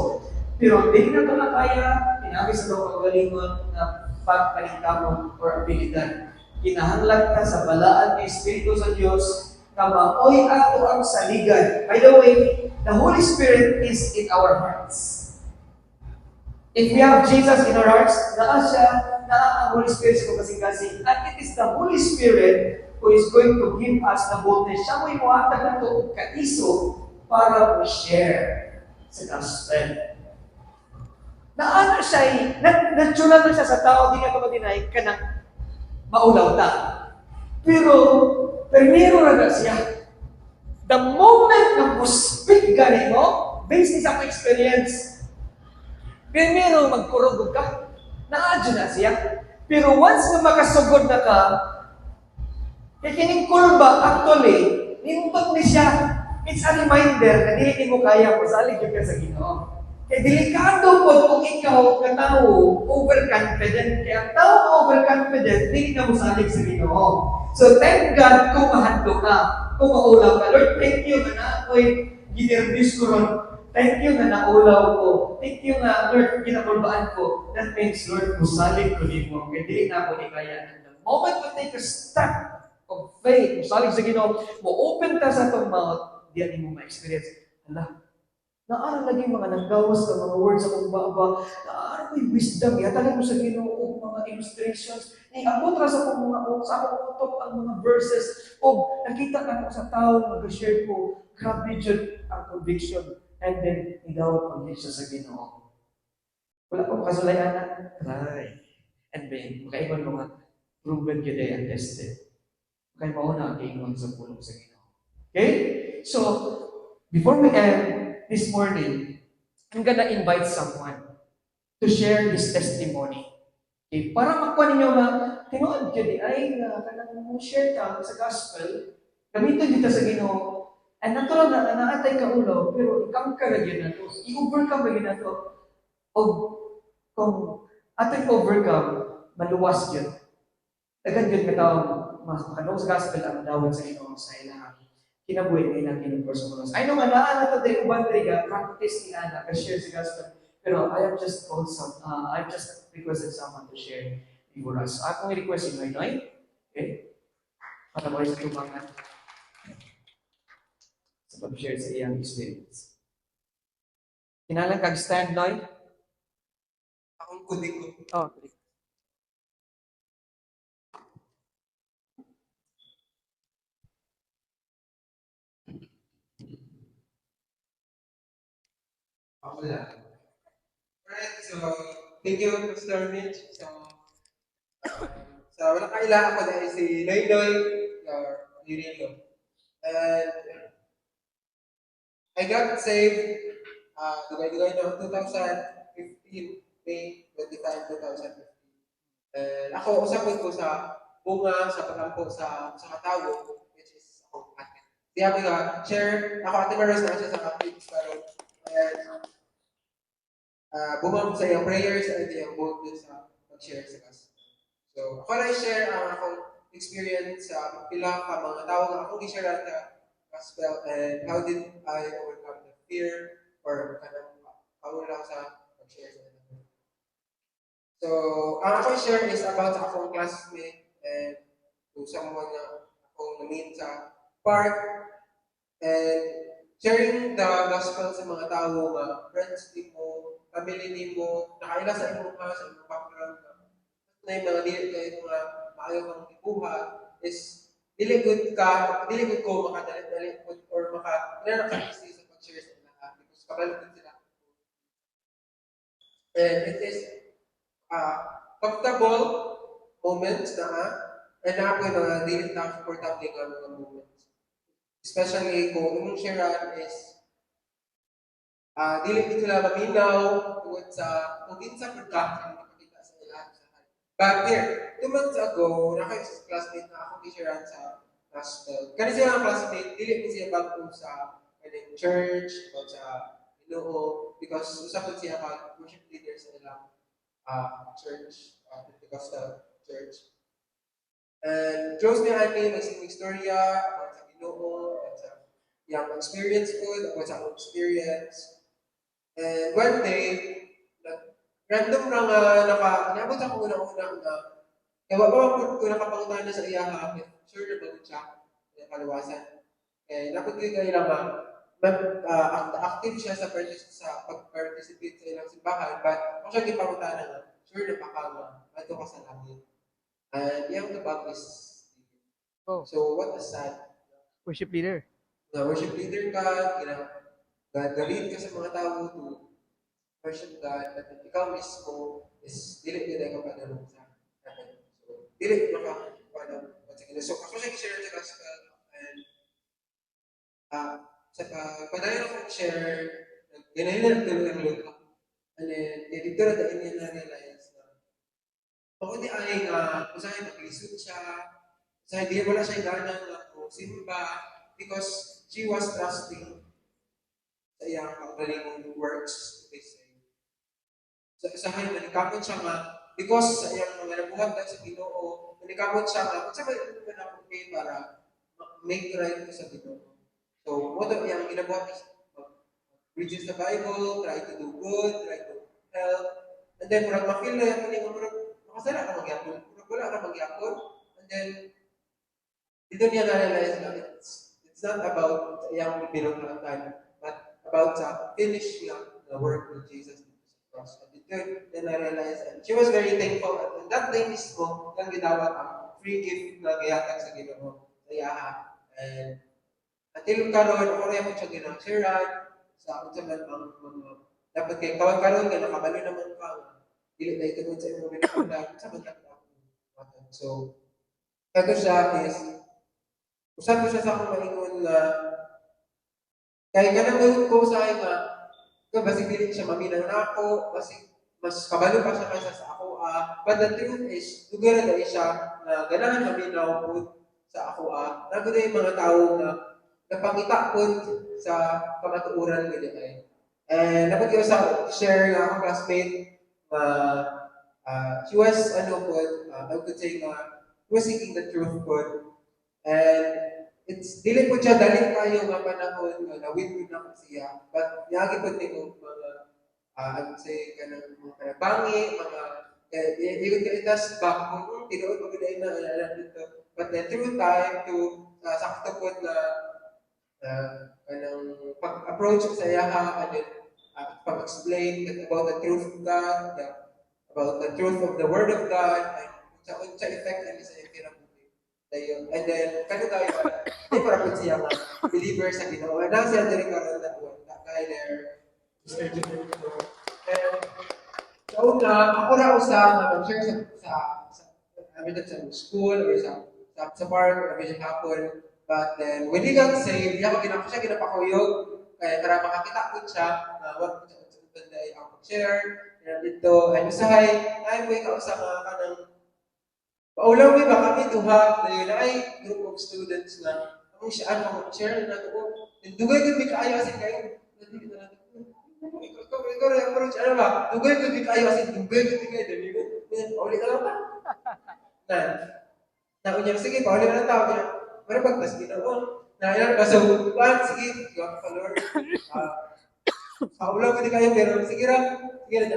Pero hindi na ito na kaya, pinabi sa mga kagalingon na pagpalitamon or abilidad. Kinahanglan ka sa balaan ng Espiritu sa Diyos na maoy ato ang saligan. By the way, the Holy Spirit is in our hearts. If we have Jesus in our hearts, naa ang Holy Spirit sa kasing-kasing. And it is the Holy Spirit who is going to give us the boldness. Siya mo imuhatag na ito kaiso para ma-share sa gospel. Naano siya natural na siya sa tao, di nga ka ma-deny, ka na maulaw na. Pero, primero na siya. The moment na mo-speak gani mo, based sa akong experience, primero magkurugod ka, naadyo na siya. Pero once na makasugod na ka, kaya kining kurba, actually, nindot ni siya, It's a reminder na dili mo kaya mo salig ka sa Ginoo. Kaya delikado po kung ikaw ka tao overconfident. Kaya ang tao na overconfident, dili na mo salig sa Ginoo. So thank God kung mahadlo ka, kung maulaw ka. Lord, thank you na ako'y ginervis ko ron. Thank you na naulaw ko. Thank you na, Lord, ginakulbaan ko. That means, Lord, musalig ko din mo. Kaya dili na ako ni kaya. And the moment we take a step of faith, musalig sa Ginoo, mo open ta sa itong mouth, diyan mo ma-experience. Hala, naara lagi mga naggawas ng mga words sa kong baba, naara may wisdom, yatalan mo sa Ginoo, mga illustrations, abot ra sa akong mga sa akong utok ang mga verses, o nakita na ako sa tao, mag-share ko, grabe dyan ang conviction, and then, igawat pag-siya sa Ginoo. Wala pong kasulayanan, try. And then, makaiwan mga proven yun ay tested. Kaya mauna ang kaingon sa pulong sa Ginoo. Okay? So, before we end this morning, I'm gonna invite someone to share his testimony. Okay? Para makuha ninyo tinuod ka di ay kanang mo share ka sa gospel, gamitin kita sa Ginoo. And natural na naatay ka ulo, pero i-conquer lagi na to. I-overcome lagi na to. O kung ating overcome, maluwas yun. Agad yun katawang makanong sa gospel ang dawat sa Ginoo sa ilaha. Kinabuhi na ilang kinagpersonalas. I know nga naa to dahil uban ka practice ni Ana ka-share sa gospel. Pero I have just told I've just requested someone to share before us. Akong i-request si Noy. Okay? Para mo sa tumangan sa pag-share sa iyang experience. Kinalang kag-stand, Noy? Akong kudik ko. Oh, Ako lang. Alright, so, thank you, Pastor Mitch. So wala kailangan ko dahil si Noynoy or Lirilo. And I got saved, dugay-dugay noong 2015, May 25, 2015. And ako, usapin ko sa bunga, sa paglampo sa katawo, which is ako, ate. Di ako share, ako ate Maros na siya sa Catholics, pero, and bumang sa iyong prayers and iyong vote dun sa mag-share sa gospel. So, ako na i-share ang akong experience sa pila ka mga tao na akong i-share sa gospel and how did I overcome the fear or kanang kaula sa mag-share sa gospel. So, ang ako i-share is about sa akong classmate and to someone na akong na-meet sa park and sharing the gospel sa mga tao nga friends din mo, family din mo, nakaila sa imong sa imong background na yung mga dili kayo mga maayo kang ibuhat is dili good ko makadali or maka-easy sa pag-share sa lahat because kabalugod sila. And it is comfortable moments and ako na dili na comfortable nga mga moments. Especially kung imong sharean is dili din sila maminaw tungkol sa kung kinsa pud ka makita sa ilaha sa lahat. But here, 2 months ago, classmate na ako i-sharean sa gospel. Kani siya ang classmate, dili din siya bago sa church o sa Ginoo because usapon siya ka worship leader sa ilang church, Pentecostal church. And close niya ani magsing istorya about sa Ginoo at sa iyang experience ko, about sa akong experience. And one day, random na nga naabot ako unang-una na kaya wala ko nakapangutana sa iya sure na ba siya kaluwasan. Eh, napod ko kayo lang active siya sa pag-participate sa ilang simbahan, but kung siya gipangutana nga, sure na pakama, ato ka sa langit. And yung tubag is so what is that? worship leader. Na worship leader ka, gagawin ka sa mga tao to worship God, but ikaw mismo is dili din ka padalong sa heaven. So, dili ka padalong sa Ginoo. So, ako siya i-share sa gospel and sa padayon akong share, ganahin na nagtulog ko. And then, dito na dahil niya na-realize na ako di ay kung saan mag-lisod siya, sa hindi wala siya gana na simba, because she was trusting sa iyang galing works, they say. Sa usahay manikamot siya nga because sa iyang mga nabuhat tayo sa Ginoo, manikamot siya nga kung sa may ako pay para make right ko sa Ginoo. So, mo daw iyang ginabuhat is read the Bible, try to do good, try to help, and then murag ma-feel na yung kuning murag makasala na magyapon, murag wala na magyapon, and then dito niya na-realize na it's not about iyang pinuntahan, but about sa finish lang the work of Jesus dito sa cross. And dito, then I-realize, and she was very thankful, and that day mismo, lang gidawat ang free gift na gayatag sa Ginoo sa iyaha. And until karon ako rin siya ginang-sharean sa akong sa mga dapat kay karon nga nakabalo naman ka dili na ito sa imong minakalan sa mga so kato siya is usab ko siya sa akong maingon nga kay kanang ko sa akin nga ko basig dili siya maminaw na ako basig mas kabalo pa siya kaysa sa ako but the truth is lugar na siya na ganahan maminaw po sa ako nagud yung mga tao na napangita po sa kamatuuran nila ay. And dapat ko sa share nga akong classmate she was ano po I could say she was seeking the truth po and it's dili po siya dali kayo nga panahon nga nawin na ko siya but yagi po nito mga I would say kanang mga bangi mga ikot ka itas back kung tinuod ko gid na dito but then through time to sakto po na kanang pag-approach sa iyaha and then pag-explain about the truth of God, about the truth of the Word of God, and sa effect and sa iyang kinabuhi. And then, kano tayo di para po siya nga believer sa Ginoo. And now siya diri karon that guy there, Mr. Jimmy. And sa una, ako ra usa nga mag-share sa school or sa park or sa hapon. But then, when he got saved, siya ginapakuyog. Kaya tara makakita ko siya, wag ko siya usutan na ang share dito. And usahay, ay mo ikaw sa mga kanang paulaw may ba kami to have ay group of students na ang siya ano share na ko. Dugay gud mi kaayo asin kayo. Ikaw rin approach ano ba? Dugay gud mi kaayo asin dugay gud mi kayo dali ko. Uli ka lang ba? Na unya sige pa uli na tao niya. Pero pagtas Ginoo, na so, sige, God pa Lord. Kaulang ko di kayo, pero sige na,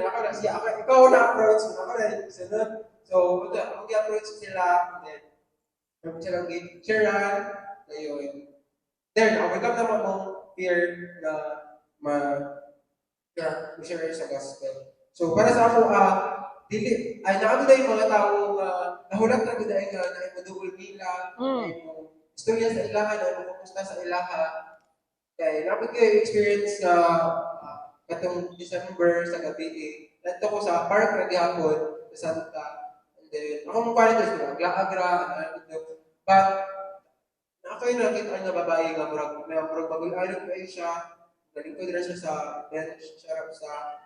ako na siya, ikaw na approach, ako na, sunod. So, ako approach sila, and then, ako silang sharean, ayun. Then, overcome naman mong fear na share sa gospel. So, para sa ako, naano na yung mga tao, nahulat na dahil na madugol nila, istorya sa ilaha na kumusta sa ilaha kay dapat kayo experience na katong December sa gabi nanto ko sa park na gihapon sa Santa and then ako mo parang ito naglagra but ako yung nakita nga babae nga murag bagul-alog kayo siya galing ko dira siya sa bench siya sa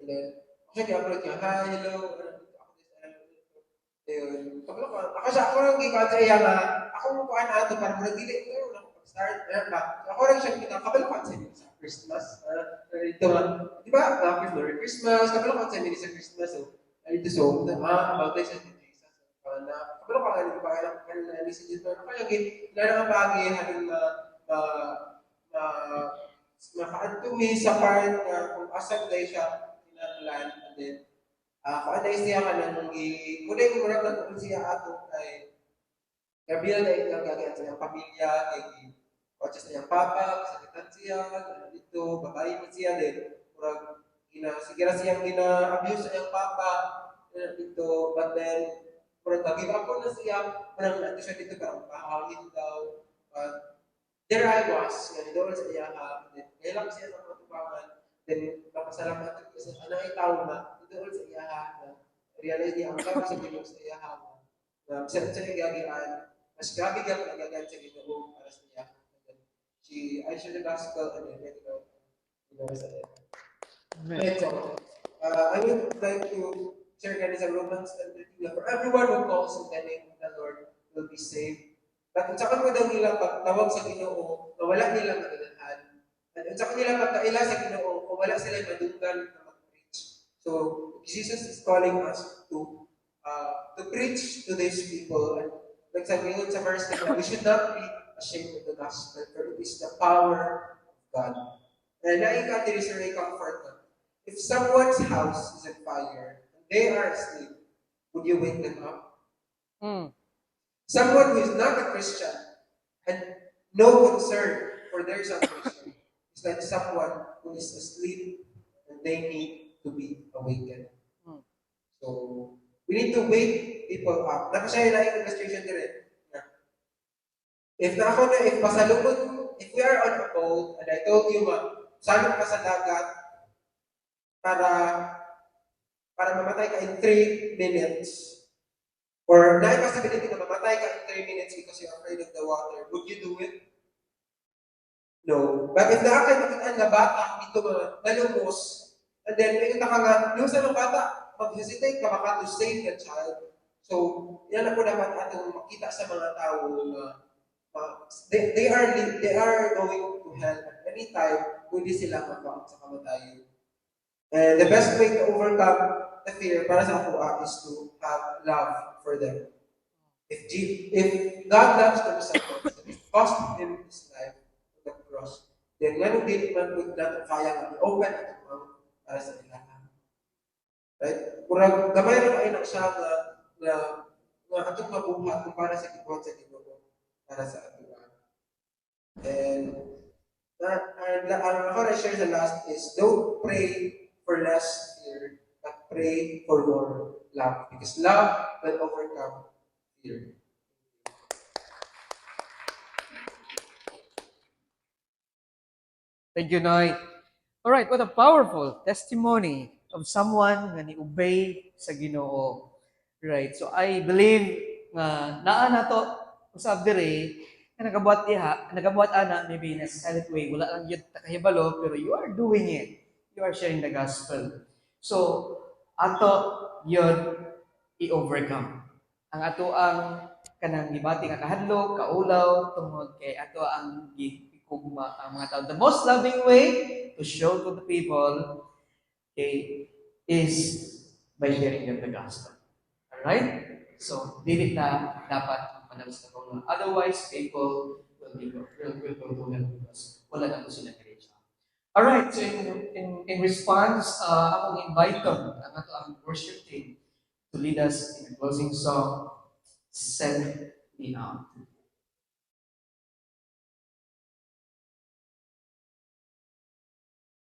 and then ako siya gihapon niya hi hello ayun. Ako lang gikan sa iya nga, ako mo kuan ato para mura dili ko na start ba. Ako lang siya kita kabalo sa Christmas. Dito di ba? Merry Christmas. Kabalo sa Christmas. So, dito about this and Jesus. Na kabalo ka na message dito. Kaya kailangan bagay halin makaadtumi sa part na kung asal dahil siya kinahanglan and then kung ano siya ka nang muna yung murag lang kung siya ato ay gabriel na ikaw gagawin sa iyong pamilya kay kotses na yung papa kasakitan siya dito babae mo siya din murag sigira siyang gina-abuse sa iyong papa dito but then murag nag-give up na siya murag nato siya dito parang pahangin daw but there I was doon sa iya kaya lang siya sa mga tubangan then napasalamat ko sa anang itaw na doon sa iyaha na realize niya ang kami sa Ginoo sa iyaha na sa gagian mas grabe ka nagagan sa Ginoo para sa iya I share the gospel and then let go sa iya so I would like to share ganun sa Romans 10:13 for everyone who calls on the name of the Lord will be saved At unsa man mo daw nila pagtawag sa Ginoo, na wala nila maganahan. At unsa man nila pagkaila sa Ginoo, kung wala sila madunggan na mag-preach. So, Jesus is calling us to preach to these people. And like sabi sa verse na we should not be ashamed of the gospel, for it is the power of God. And naika diri sa may comfort na, if someone's house is on fire, and they are asleep, would you wake them up? Mm. Someone who is not a Christian and no concern for their salvation is like someone who is asleep and they need to be awakened. Mm. So, we need to wake people up. Napasaya na yung illustration din. If pasalubot, if we are on a boat, and I told you, salot ka sa dagat para mamatay ka in 3 minutes, or na possibility na mamatay ka in 3 minutes because you're afraid of the water, would you do it? No. But if naakay makitaan nga bata, dito nalumos, and then may ka nga, yung sa mga bata, mag-hesitate ka baka to save the child. So, yan na po dapat atong makita sa mga tao na they are going to hell at any time, pwede sila mabang sa kamatayan. And the best way to overcome the fear para sa ako is to have love for them. If God loves them so much, that it cost him his life on the cross, then ganun din man po natin kaya nga open at mouth para sa nila. Right? Kurang gamay na kayo ng siya na atong mabuhat kung para sa kibuhat sa Ginoo para sa ating. And ako na share sa last is don't pray for less fear, but pray for more love. Because love will overcome fear. Thank you, Noy. All right, what a powerful testimony of someone nga ni-obey sa Ginoo. Right, so I believe nga naa na to usab diri nga nagabuhat ana maybe in a silent way, wala lang yun takahibalo, pero you are doing it. You are sharing the gospel. So, ato yun i-overcome. Ang ato ang kanang gibati nga kahadlok, kaulaw, tungod kay ato ang gikugma ang mga tao. The most loving way to show to the people is by sharing them the gospel. Alright? So, dili na dapat manalas na kung otherwise, people will go to hell because wala na po sila na-reach out. Alright, so in response, akong invite ang ato ang worship team to lead us in a closing song, Send Me Out.